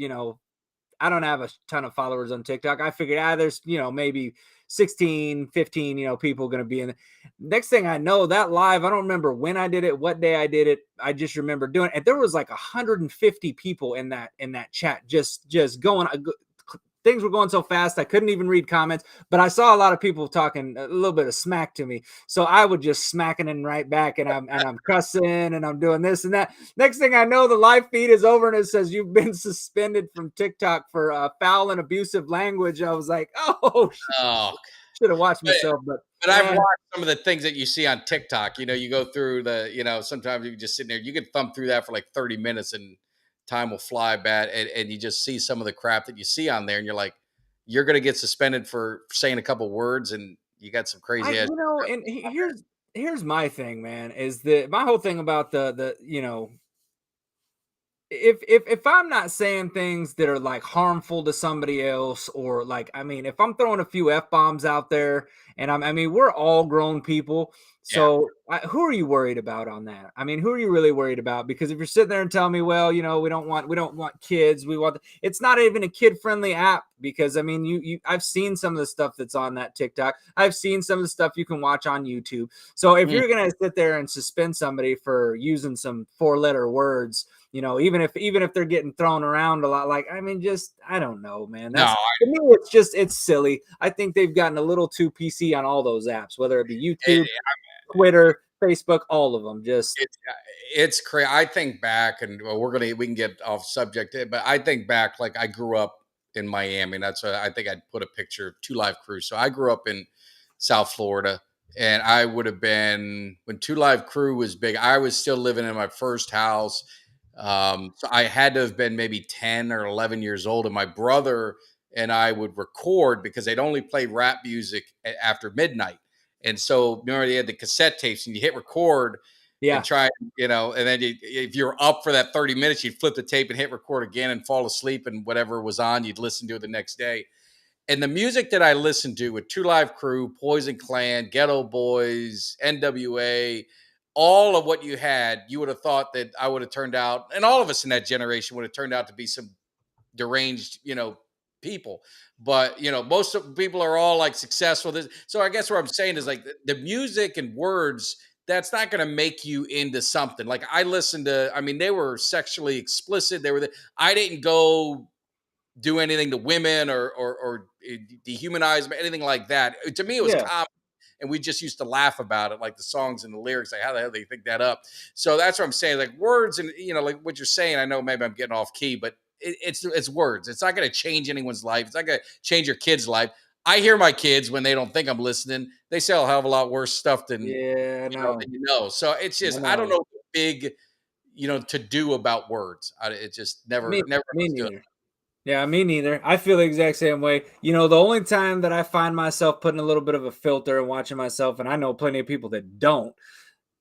I don't have a ton of followers on TikTok. I figured, there's, maybe 16, 15, people going to be in it. Next thing I know, that live, I don't remember when I did it, what day I did it. I just remember doing it. And there was like 150 people in that chat, just going. Things were going so fast, I couldn't even read comments, but I saw a lot of people talking a little bit of smack to me. So I would just smacking it right back, and I'm cussing and I'm doing this and that. Next thing I know, the live feed is over and it says you've been suspended from TikTok for foul and abusive language. I was like, should have watched myself. But I've watched some of the things that you see on TikTok. You go through sometimes you can just sit there, you can thumb through that for like 30 minutes and time will fly bad, and you just see some of the crap that you see on there, and you're like, you're gonna get suspended for saying a couple words, and you got some crazy ass. And here's my thing, man, is that my whole thing about the if I'm not saying things that are like harmful to somebody else, or like, if I'm throwing a few F-bombs out there, and we're all grown people. So who are you worried about on that? Who are you really worried about? Because if you're sitting there and telling me, well, we don't want kids. It's not even a kid friendly app, because I've seen some of the stuff that's on that TikTok. I've seen some of the stuff you can watch on YouTube. So if you're going to sit there and suspend somebody for using some 4-letter words, even if they're getting thrown around a lot, like, I don't know, man. To me, it's silly. I think they've gotten a little too PC on all those apps, whether it be YouTube, Twitter, Facebook, all of them. It's crazy. I think back, and we can get off subject, but I think back, like, I grew up in Miami. And that's why I think I'd put a picture of 2 Live Crew. So I grew up in South Florida, and I would have been, when 2 Live Crew was big, I was still living in my first house. So I had to have been maybe 10 or 11 years old, and my brother and I would record because they'd only play rap music after midnight. And so, remember, they had the cassette tapes, and you hit record and try, and then if you're up for that 30 minutes, you'd flip the tape and hit record again and fall asleep, and whatever was on, you'd listen to it the next day. And the music that I listened to with 2 Live Crew, Poison Clan, Ghetto Boys, NWA, all of what you had, you would have thought that I would have turned out, and all of us in that generation would have turned out to be some deranged, people. But, most of people are all like successful. So I guess what I'm saying is, like, the music and words, that's not going to make you into something. Like, I listened to, they were sexually explicit. I didn't go do anything to women or dehumanize them, anything like that. To me, it was common. and we just used to laugh about it, like the songs and the lyrics, like how the hell they think that up. So that's what I'm saying, like words, and like what you're saying. I know maybe I'm getting off key, but it's words. It's not going to change anyone's life. It's not going to change your kid's life. I hear my kids when they don't think I'm listening. They say a hell of a lot worse stuff than Yeah, no, So it's just I don't know what big to do about words. It just me, never me understood. neither. Yeah, me neither. I feel the exact same way. The only time that I find myself putting a little bit of a filter and watching myself, and I know plenty of people that don't,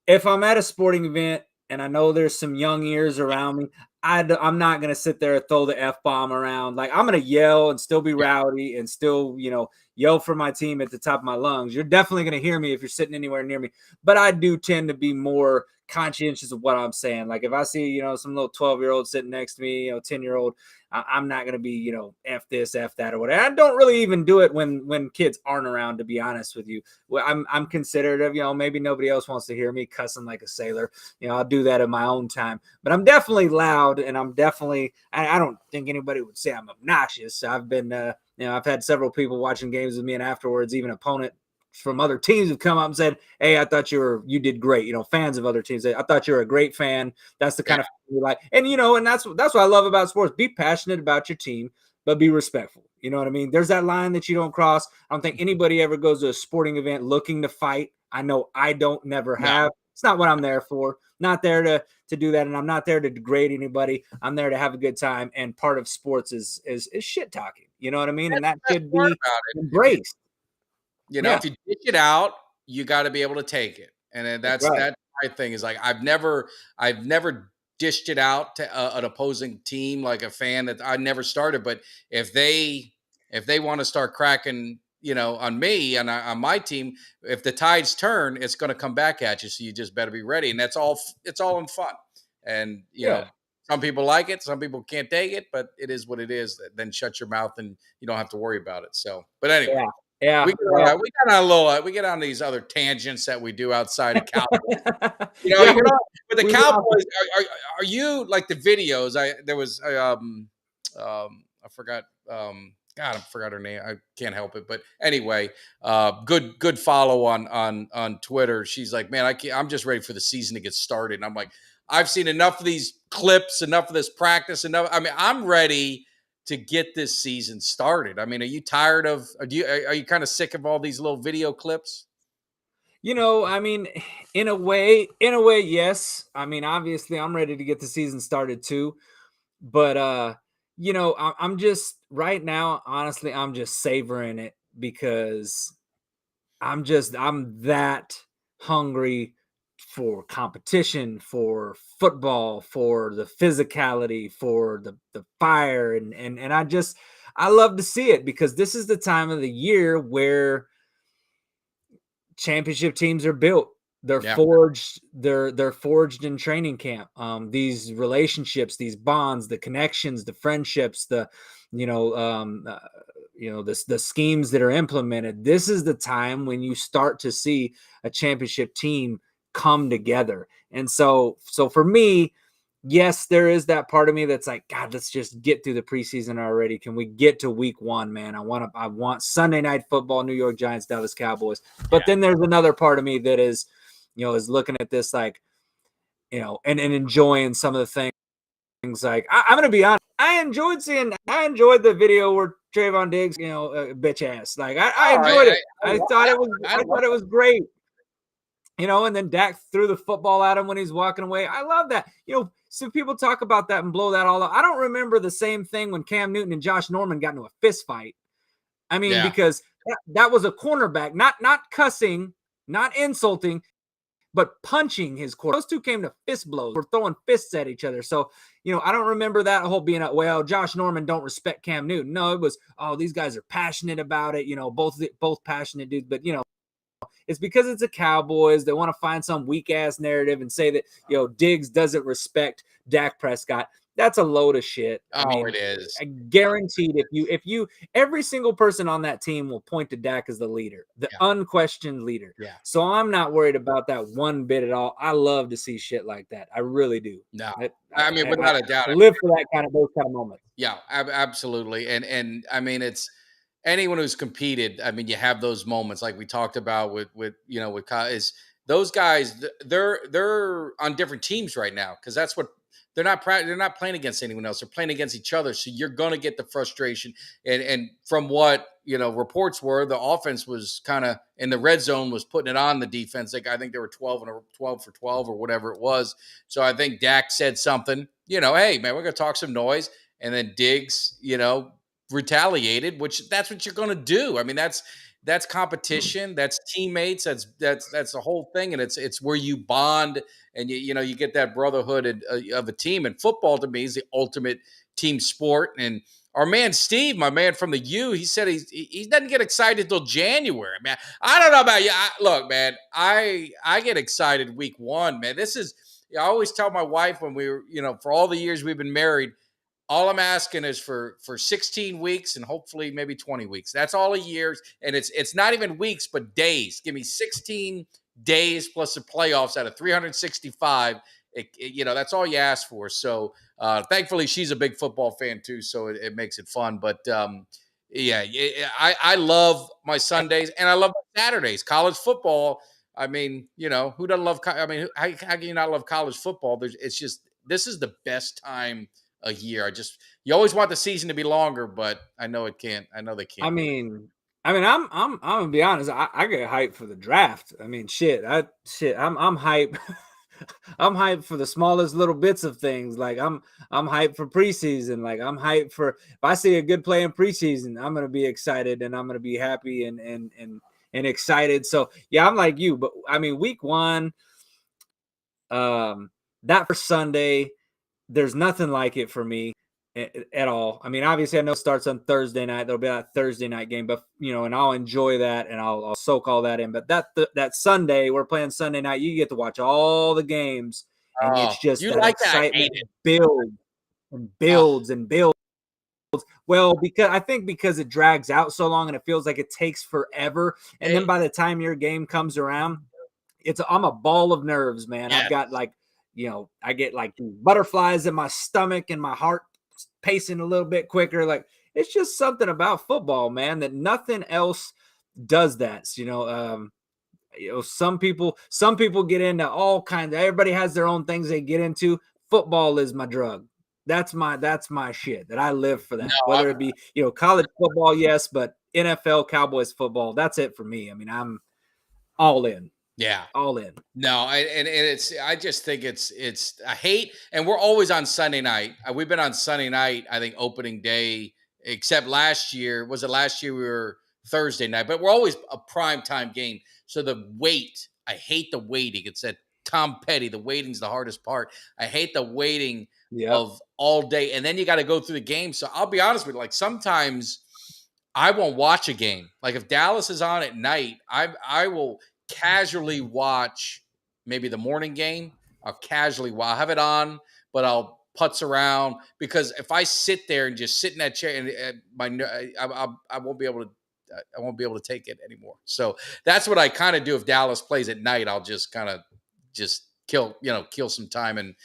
if I'm at a sporting event and I know there's some young ears around me, I'm not going to sit there and throw the F-bomb around. Like, I'm going to yell and still be rowdy and still, yell for my team at the top of my lungs. You're definitely going to hear me if you're sitting anywhere near me. But I do tend to be more conscientious of what I'm saying. Like, if I see, some little 12-year-old sitting next to me, 10-year-old, I'm not going to be, F this, F that, or whatever. I don't really even do it when kids aren't around, to be honest with you. Well, I'm considerate of, maybe nobody else wants to hear me cussing like a sailor. I'll do that in my own time. But I'm definitely loud, and I'm definitely, I don't think anybody would say I'm obnoxious. I've been, I've had several people watching games with me, and afterwards, even opponent from other teams have come up and said, "Hey, I thought you did great." Fans of other teams, I thought you're a great fan. That's the kind of fan you like, and and that's what I love about sports. Be passionate about your team, but be respectful. You know what I mean? There's that line that you don't cross. I don't think anybody ever goes to a sporting event looking to fight. I know I don't, never have. It's not what I'm there for. Not there to do that, and I'm not there to degrade anybody. I'm there to have a good time, and part of sports is shit talking. You know what I mean? And that should be embraced. If you dish it out, you got to be able to take it, and that's my thing. Is like I've never dished it out to an opposing team, like a fan that I never started. But if they want to start cracking, on me and on my team, if the tides turn, it's going to come back at you. So you just better be ready, and that's all. It's all in fun, and some people like it, some people can't take it, but it is what it is. Then shut your mouth, and you don't have to worry about it. So, but anyway. Yeah, we got on a little. We get on these other tangents that we do outside of Cowboys. With the Cowboys, are you like the videos? There was I forgot. God, I forgot her name. I can't help it. But anyway, good follow on Twitter. She's like, man, I'm just ready for the season to get started. And I'm like, I've seen enough of these clips, enough of this practice, enough. I mean, I'm ready to get this season started. I mean, are you tired of? Are you kind of sick of all these little video clips? I mean, in a way, yes. I mean, obviously, I'm ready to get the season started too. But I'm just right now. Honestly, I'm just savoring it because I'm that hungry for competition, for football, for the physicality, for the fire, and I love to see it because this is the time of the year where championship teams are built. They're forged. They're forged in training camp. These relationships, these bonds, the connections, the friendships, the schemes that are implemented. This is the time when you start to see a championship team come together. And so for me, yes, there is that part of me that's like, God, let's just get through the preseason already. Can we get to week 1, man? I want Sunday night football, New York Giants, Dallas Cowboys. But then there's another part of me that is, is looking at this like, and enjoying some of the things. Like I'm going to be honest, I enjoyed the video where Trayvon Diggs, bitch ass. Like I enjoyed it. I thought it was great. And then Dak threw the football at him when he's walking away. I love that. So people talk about that and blow that all up. I don't remember the same thing when Cam Newton and Josh Norman got into a fist fight. I mean, because that was a cornerback, not cussing, not insulting, but punching his quarterback. Those two came to fist blows. We're throwing fists at each other. So, I don't remember that whole being Josh Norman don't respect Cam Newton. No, it was, these guys are passionate about it. Both passionate dudes, but it's because it's a Cowboys. They want to find some weak ass narrative and say that, Diggs doesn't respect Dak Prescott. That's a load of shit. I mean, it is. I guaranteed if you every single person on that team will point to Dak as the leader, the unquestioned leader. Yeah. So I'm not worried about that one bit at all. I love to see shit like that. I really do. No, I mean, without a doubt, I live for those kind of moments. Yeah, absolutely. And I mean, it's anyone who's competed, I mean, you have those moments like we talked about with is those guys. They're on different teams right now because that's what they're not playing against anyone else. They're playing against each other. So you're gonna get the frustration. And from what reports were, the offense was kind of in the red zone, was putting it on the defense. Like I think they were 12 for 12 or whatever it was. So I think Dak said something. Hey man, we're gonna talk some noise. And then Diggs, retaliated, which that's what you're going to do. I mean, that's competition, that's teammates, that's the whole thing, and it's where you bond and you get that brotherhood of a team. And football to me is the ultimate team sport. And our man Steve, my man from the U, he said he doesn't get excited until January. Man, I don't know about you. Look, man, I get excited week one. Man, I always tell my wife when we were for all the years we've been married. All I'm asking is for 16 weeks and hopefully maybe 20 weeks. That's all a year. And it's not even weeks, but days. Give me 16 days plus the playoffs out of 365. That's all you ask for. So thankfully, she's a big football fan too. So it makes it fun. But I love my Sundays and I love my Saturdays. College football. I mean, who doesn't love? I mean, how can you not love college football? This is the best time a year. You always want the season to be longer, but I know it can't. I know they can't. I mean, I'm gonna be honest. I get hyped for the draft. I mean, I'm hyped. I'm hyped for the smallest little bits of things. Like I'm hyped for preseason. Like I'm hyped for if I see a good play in preseason, I'm gonna be excited and I'm gonna be happy and excited. So yeah, I'm like you. But I mean, week one, that first Sunday. There's nothing like it for me at all. I mean, obviously, I know it starts on Thursday night. There'll be that Thursday night game, but and I'll enjoy that and I'll soak all that in. But that Sunday, we're playing Sunday night. You get to watch all the games, and it's just you that like excitement that? builds and builds and builds. Well, because it drags out so long and it feels like it takes forever, and then by the time your game comes around, I'm a ball of nerves, man. Yes. I've got I get like butterflies in my stomach and my heart pacing a little bit quicker. Like it's just something about football, man, that nothing else does that. Some people get into all kinds. Everybody has their own things they get into. Football is my drug. That's my shit that I live for that. Whether it be, college football, yes, but NFL, Cowboys football, that's it for me. I mean, I'm all in. Yeah, all in. No, I just think it's I hate, and we're always on Sunday night. We've been on Sunday night, I think opening day, except last year. Was it last year we were Thursday night? But we're always a prime time game. So the wait, I hate the waiting. It's that Tom Petty. The waiting's the hardest part. I hate the waiting of all day, and then you got to go through the game. So I'll be honest with you, like sometimes I won't watch a game. Like if Dallas is on at night, I will casually watch maybe the morning game. I'll have it on, but I'll putz around because if I sit there and just sit in that chair and I won't be able to take it anymore. So that's what I kind of do. If Dallas plays at night, I'll just kind of kill some time and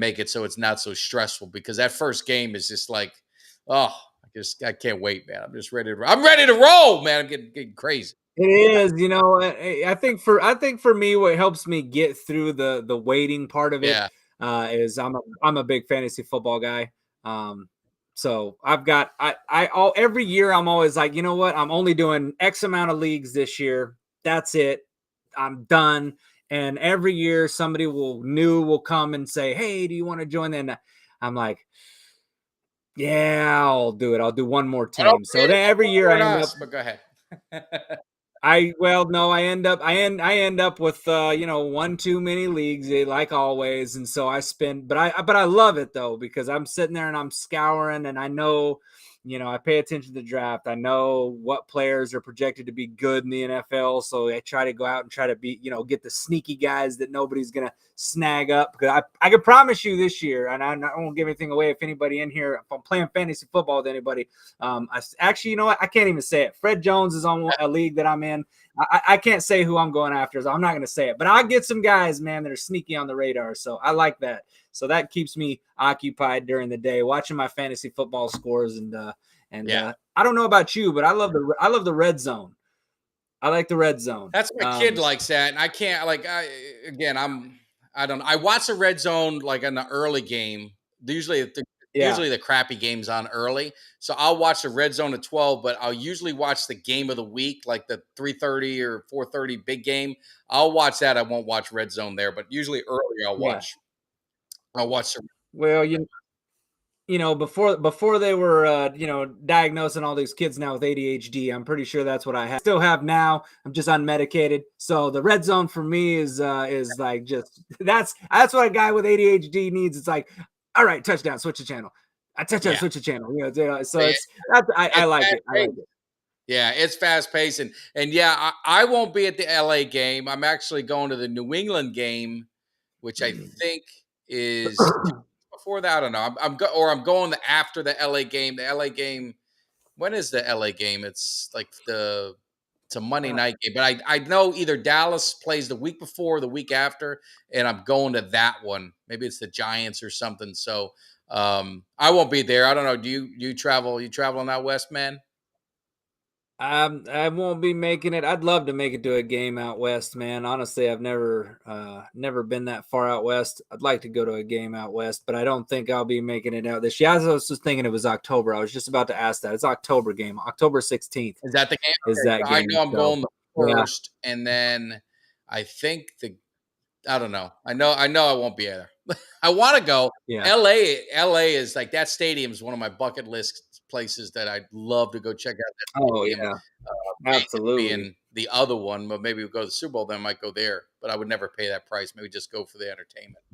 make it so it's not so stressful, because that first game is just like, I can't wait, man. I'm ready to roll, man. I'm getting crazy. It is, I think for me, what helps me get through the waiting part of it is I'm a big fantasy football guy. So I've got every year I'm always like, you know what? I'm only doing X amount of leagues this year. That's it. I'm done. And every year somebody will come and say, hey, do you want to join? And I'm like, yeah, I'll do it. I'll do one more team. So then every year I end up. But go ahead. I end up with one too many leagues, like always, and so I spend. But I love it though, because I'm sitting there and I'm scouring, and I know, I pay attention to the draft. I know what players are projected to be good in the NFL, so I try to go out and try to be, get the sneaky guys that nobody's gonna snag up. Because I can promise you this year, and I won't give anything away if anybody in here, if I'm playing fantasy football with anybody, actually, you know what? I can't even say it. Fred Jones is on a league that I'm in. I can't say who I'm going after, so I'm not going to say it. But I'll get some guys, man, that are sneaky on the radar. So I like that. So that keeps me occupied during the day, watching my fantasy football scores and And Yeah. I don't know about you, but I love the red zone. I like the red zone. That's my kid likes that, and I can't like. I don't. I watch the red zone like in the early game. Usually the crappy games on early, so I'll watch the red zone at 12. But I'll usually watch the game of the week, like the 3:30 or 4:30 big game. I'll watch that. I won't watch red zone there, but usually early I'll Yeah. watch. I'll watch the. Well, before they were diagnosing all these kids now with ADHD, I'm pretty sure that's what I still have now. I'm just unmedicated. So the red zone for me is like just that's what a guy with ADHD needs. It's like, all right, touchdown, switch the channel. I touchdown, Yeah. switch the channel. So Yeah. I like it. I like it. Yeah, it's fast paced, and yeah, I won't be at the LA game. I'm actually going to the New England game, which I think is before that. I don't know. I'm going after the LA game. The LA game. When is the LA game? It's like it's a Monday night game, but I know either Dallas plays the week before or the week after, and I'm going to that one. Maybe it's the Giants or something. So I won't be there. I don't know. Do you travel? You traveling out west, man? I won't be making it. I'd love to make it to a game out west, man. Honestly, I've never been that far out west. I'd like to go to a game out west, but I don't think I'll be making it out this year. I was just thinking it was October. I was just about to ask that. It's October game, October 16th. Is that the game? Is that I game? know I'm going the Yeah. first, and then I think I don't know. I know I won't be there. I want to go. Yeah. LA is like that stadium is one of my bucket list places that I'd love to go check out. That Oh stadium. yeah. Absolutely. Being the other one, but maybe we'll go to the Super Bowl, then I might go there. But I would never pay that price. Maybe just go for the entertainment.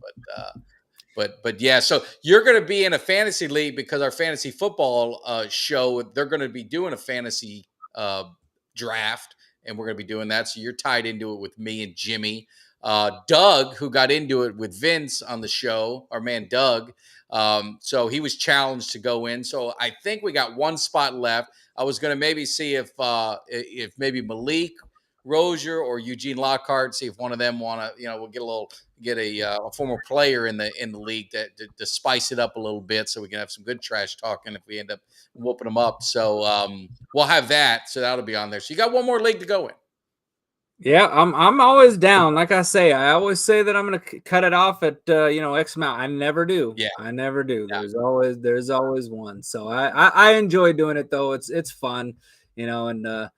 But yeah, so you're going to be in a fantasy league because our fantasy football show, they're going to be doing a fantasy draft, and we're going to be doing that. So you're tied into it with me and Jimmy. Doug, who got into it with Vince on the show, our man Doug. So he was challenged to go in. So I think we got one spot left. I was going to maybe see if maybe Malik Rozier or Eugene Lockhart, see if one of them want to, we'll get a former player in the league to spice it up a little bit, so we can have some good trash talking if we end up whooping them up. So we'll have that. So that'll be on there. So you got one more league to go in. Yeah, I'm always down. Like I say, I always say that I'm going to cut it off at X amount. I never do. Yeah, I never do. Yeah. There's always one. So I enjoy doing it though. It's fun, and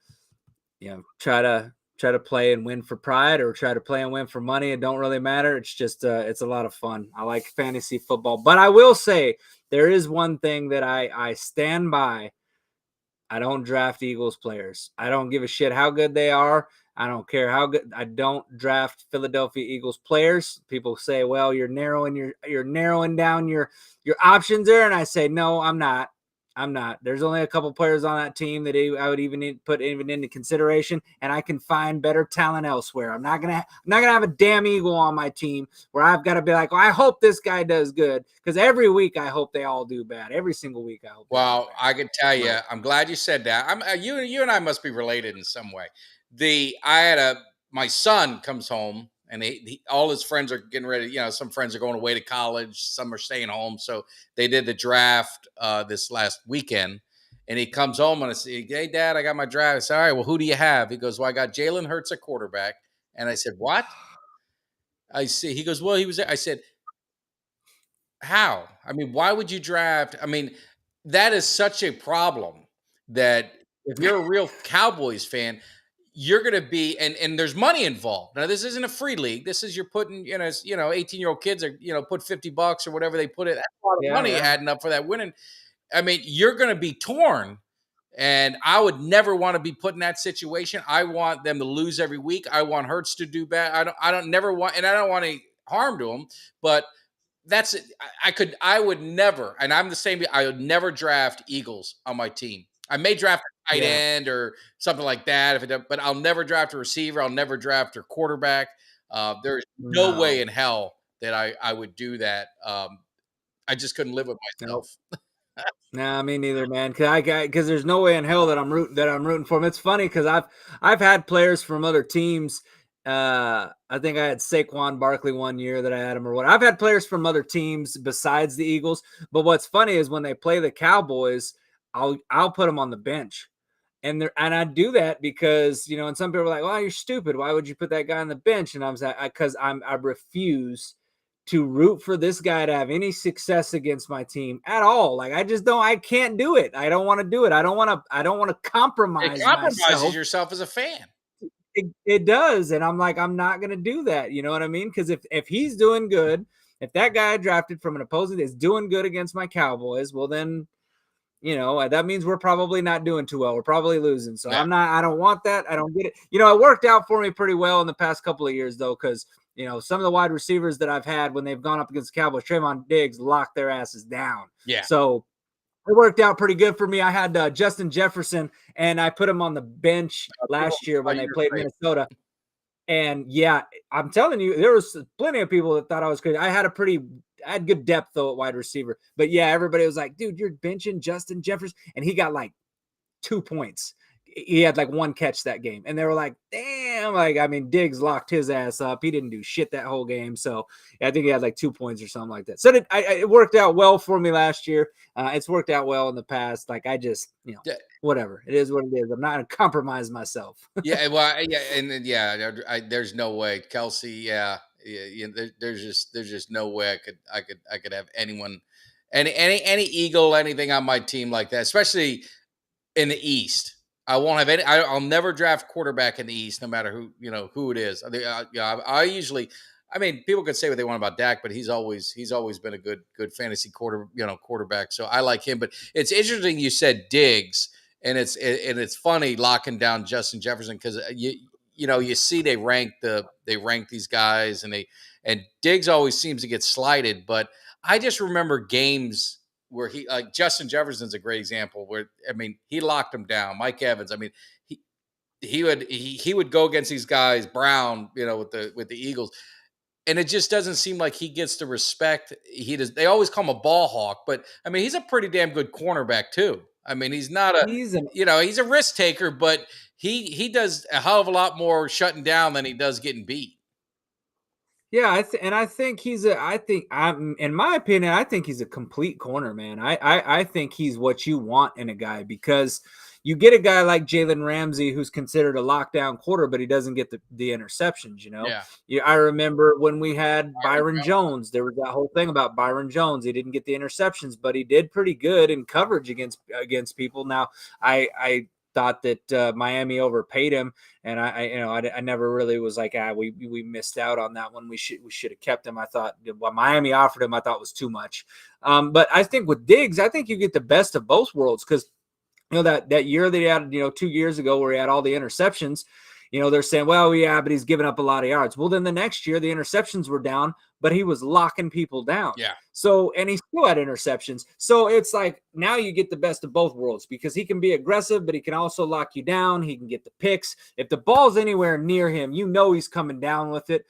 try to play and win for pride, or try to play and win for money. It don't really matter. It's just it's a lot of fun. I like fantasy football, but I will say there is one thing that I stand by. I don't draft Eagles players. I don't give a shit how good they are. I don't care how good. I don't draft Philadelphia Eagles players. People say, "Well, you're narrowing down your options there," and I say, "No, I'm not. I'm not. There's only a couple players on that team that I would even put into consideration, and I can find better talent elsewhere. I'm not gonna have a damn Eagle on my team where I've got to be like, well, I hope this guy does good, because every week I hope they all do bad. Every single week I hope. Well, I can tell you, I'm glad you said that. You and I must be related in some way. My son comes home, and all his friends are getting ready. Some friends are going away to college, some are staying home. So they did the draft this last weekend, and he comes home and I say, "Hey, Dad, I got my draft." I said, "All right, well, who do you have?" He goes, "Well, I got Jalen Hurts at quarterback." And I said, "What?" I see. He goes, "Well, he was there." I said, "How? I mean, why would you draft?" I mean, that is such a problem that if you're a real Cowboys fan, you're going to be, and there's money involved. Now, this isn't a free league. This is, you're putting, 18-year-old kids are, put $50 or whatever they put it. That's a lot of money adding up for that winning. I mean, you're going to be torn, and I would never want to be put in that situation. I want them to lose every week. I want Hurts to do bad. I don't want any harm to him, but that's it. I would never, and I'm the same. I would never draft Eagles on my team. I may draft a tight end or something like that, but I'll never draft a receiver. I'll never draft a quarterback. There's no way in hell that I would do that. I just couldn't live with myself. Nah, me neither, man. Because there's no way in hell that I'm rooting for him. It's funny because I've had players from other teams. I think I had Saquon Barkley one year that I had him or what. I've had players from other teams besides the Eagles. But what's funny is when they play the Cowboys, I'll put him on the bench. And I do that because, and some people are like, well, you're stupid. Why would you put that guy on the bench? And I was like, because I refuse to root for this guy to have any success against my team at all. Like, I can't do it. I don't want to do it. I don't want to compromise It compromises myself. yourself as a fan. It does. And I'm like, I'm not going to do that. You know what I mean? Because if he's doing good, if that guy I drafted from an opposing is doing good against my Cowboys, well, then, that means we're probably not doing too well. We're probably losing. So Yeah. I don't want that. I don't get it. It worked out for me pretty well in the past couple of years, though, because, some of the wide receivers that I've had when they've gone up against the Cowboys, Trayvon Diggs locked their asses down. Yeah. So it worked out pretty good for me. I had Justin Jefferson, and I put him on the bench last year when they played Minnesota. And yeah, I'm telling you, there was plenty of people that thought I was crazy. I had good depth though at wide receiver, but yeah, everybody was like, dude, you're benching Justin Jefferson. And he got like 2 points. He had like 1 catch that game. And they were like, damn, Diggs locked his ass up. He didn't do shit that whole game. So I think he had like 2 points or something like that. So it worked out well for me last year. It's worked out well in the past. Like I just, whatever. It is what it is. I'm not going to compromise myself. Yeah, well, yeah, and then there's no way, Kelsey. Yeah, there's just no way I could have anyone, any Eagle, anything on my team like that, especially in the East. I won't have any. I'll never draft quarterback in the East, no matter who it is. I usually. I mean, people could say what they want about Dak, but he's always been a good fantasy quarterback. So I like him. But it's interesting you said Diggs. And it's funny locking down Justin Jefferson because you see they rank these guys and Diggs always seems to get slighted, but I just remember games where Justin Jefferson's a great example where he locked him down. Mike Evans, he would go against these guys, Brown, with the Eagles. And it just doesn't seem like he gets the respect he does. They always call him a ball hawk, but he's a pretty damn good cornerback too. He's not he's a risk taker, but he does a hell of a lot more shutting down than he does getting beat. Yeah, I think in my opinion, I think he's a complete corner, man. I think he's what you want in a guy because you get a guy like Jalen Ramsey who's considered a lockdown quarter, but he doesn't get the interceptions, Yeah, I remember when we had Byron Jones, there was that whole thing about Byron Jones. He didn't get the interceptions, but he did pretty good in coverage against people. Now, I thought that Miami overpaid him, and I never really was like, we missed out on that one. We should have kept him. I thought what Miami offered him, I thought was too much. But I think with Diggs, I think you get the best of both worlds because that year they had 2 years ago where he had all the interceptions. They're saying, well, yeah, but he's giving up a lot of yards. Well, then the next year the interceptions were down, but he was locking people down. Yeah. So, and he still had interceptions. So it's like now you get the best of both worlds because he can be aggressive, but he can also lock you down. He can get the picks. If the ball's anywhere near him, he's coming down with it.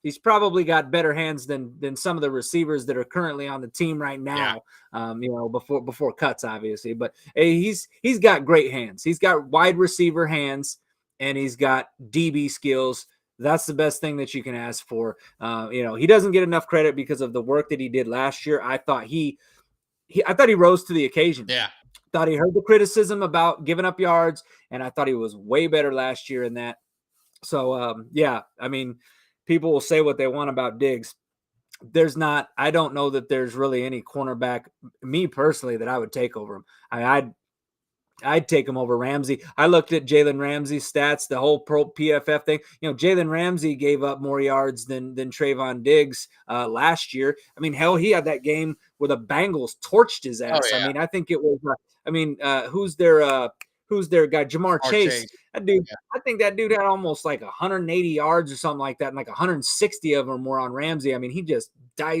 He's probably got better hands than some of the receivers that are currently on the team right now. Yeah. Before cuts, obviously, but he's got great hands. He's got wide receiver hands, and he's got DB skills. That's the best thing that you can ask for. He doesn't get enough credit because of the work that he did last year. I thought he rose to the occasion. Yeah. Thought he heard the criticism about giving up yards, and I thought he was way better last year in that. So, people will say what they want about Diggs. I don't know that there's really any cornerback, me personally, that I would take over him. I'd take him over Ramsey. I looked at Jalen Ramsey's stats, the whole pro PFF thing. Jalen Ramsey gave up more yards than Trayvon Diggs last year. Hell, he had that game where the Bengals torched his ass. Oh, yeah. I think it was, who's their guy? Jamar Chase. That dude, yeah. I think that dude had almost like 180 yards or something like that, and like 160 of them were on Ramsey. He just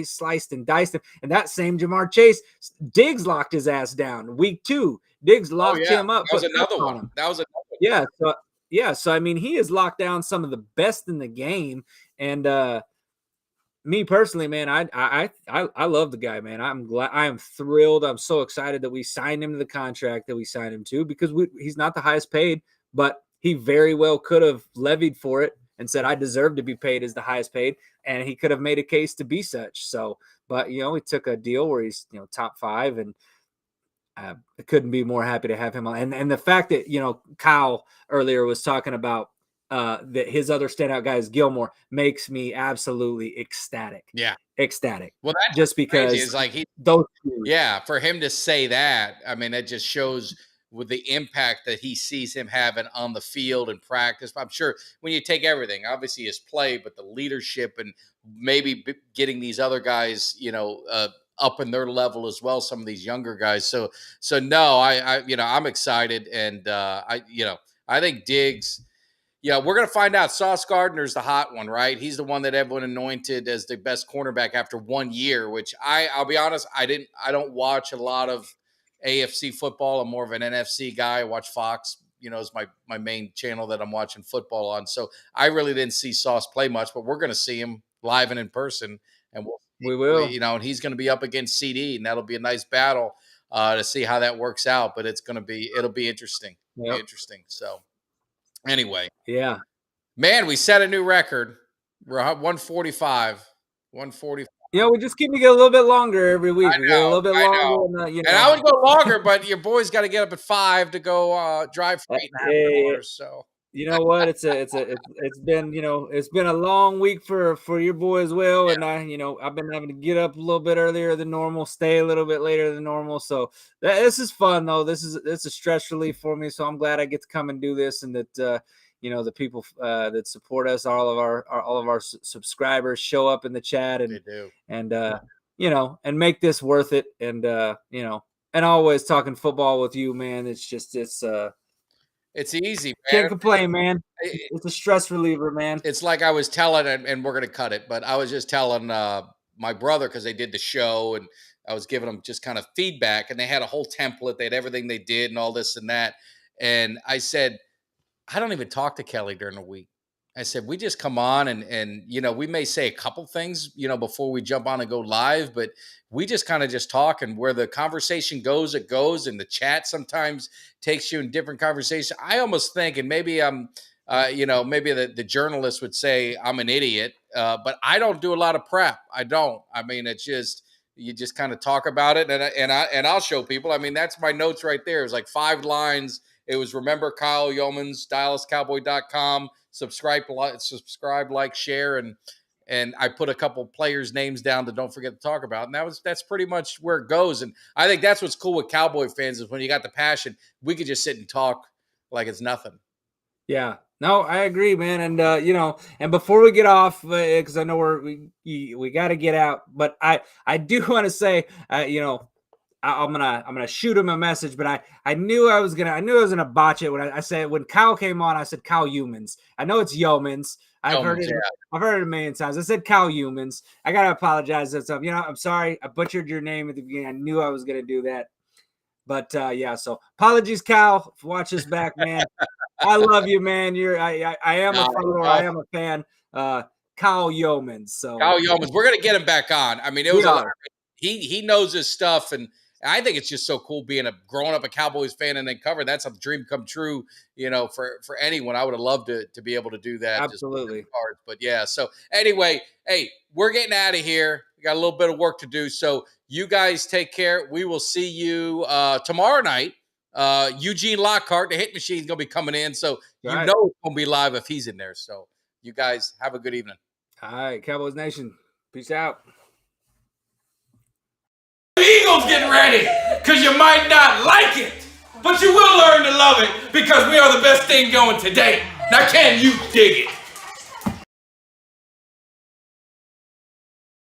sliced and diced him. And that same Jamar Chase, Diggs locked his ass down week 2. Diggs locked him up. That was another one. Yeah. So he has locked down some of the best in the game. And me personally, man, I love the guy, man. I am thrilled. I'm so excited that we signed him to the contract that we signed him to because he's not the highest paid, but he very well could have levied for it and said, I deserve to be paid as the highest paid. And he could have made a case to be such. So, but, he took a deal where he's, top 5 and I couldn't be more happy to have him on. And the fact that, Kyle earlier was talking about that his other standout guy is Gilmore makes me absolutely ecstatic. Yeah. Ecstatic. Well, that's just crazy. because It's like those two, yeah, for him to say that, I mean, that just shows with the impact that he sees him having on the field and practice. I'm sure when you take everything, obviously his play, but the leadership and maybe getting these other guys, up in their level as well. Some of these younger guys. So no, I'm excited, and I think Diggs. Yeah, we're going to find out. Sauce Gardner's the hot one, right? He's the one that everyone anointed as the best cornerback after 1 year, which I'll be honest, I don't watch a lot of AFC football. I'm more of an NFC guy. I watch Fox, is my main channel that I'm watching football on. So I really didn't see Sauce play much, but we're going to see him live and in person, and we will. and he's going to be up against CD, and that'll be a nice battle to see how that works out. But it'll be interesting. Yep. Interesting. So anyway. Yeah. Man, we set a new record. We're at 145. 145. We just keep it a little bit longer every week. I We get a little bit longer. And I would go longer, but your boy's got to get up at 5 to go drive for 8.5 hours. So you know what? It's been it's been a long week for your boy as well, Yeah. and I've been having to get up a little bit earlier than normal, stay a little bit later than normal. So this is fun though. This is a stress relief for me. So I'm glad I get to come and do this, and that the people that support us, all of our subscribers show up in the chat and they do. And and make this worth it, and and always talking football with you, man. It's easy, man. Can't complain, man. It's a stress reliever, man. It's like I was telling, and we're going to cut it, but I was just telling my brother, because they did the show, and I was giving them just kind of feedback, and they had a whole template. They had everything they did and all this and that. And I said, I don't even talk to Kelly during the week. I said, we just come on and we may say a couple things, before we jump on and go live, but we just kind of just talk, and where the conversation goes, it goes, and the chat sometimes takes you in different conversation. I almost think, and maybe I'm, maybe the journalist would say I'm an idiot, but I don't do a lot of prep. I don't. I mean, it's just, you just kind of talk about it, and I'll show people. I mean, that's my notes right there. It was like 5 lines. It was, remember Kyle Youmans, DallasCowboy.com. Subscribe, like, share, and I put a couple players' names down that don't forget to talk about. And that's pretty much where it goes. And I think that's what's cool with Cowboy fans, is when you got the passion, we could just sit and talk like it's nothing. Yeah. No, I agree, man. And and before we get off, because I know we got to get out, but I do want to say, I'm gonna shoot him a message, but I knew I was gonna botch it when I said, when Kyle came on, I said Kyle Youmans. I know it's Youmans. I've heard it a million times. I said Kyle Youmans. I gotta apologize. I'm sorry. I butchered your name at the beginning. I knew I was gonna do that. But so apologies, Kyle. Watch this back, man. I love you, man. I am a follower. I am a fan. Kyle Youmans. So Kyle Youmans, we're gonna get him back on. I mean, it was he knows his stuff, and I think it's just so cool being growing up a Cowboys fan and then covering. That's a dream come true, for anyone. I would have loved to be able to do that. Absolutely. But yeah. So anyway, hey, we're getting out of here. We got a little bit of work to do. So you guys take care. We will see you tomorrow night. Eugene Lockhart, the hit machine, is going to be coming in. So it's going to be live if he's in there. So you guys have a good evening. All right, Cowboys Nation. Peace out. Eagles getting ready, because you might not like it, but you will learn to love it, because we are the best thing going today. Now, can you dig it?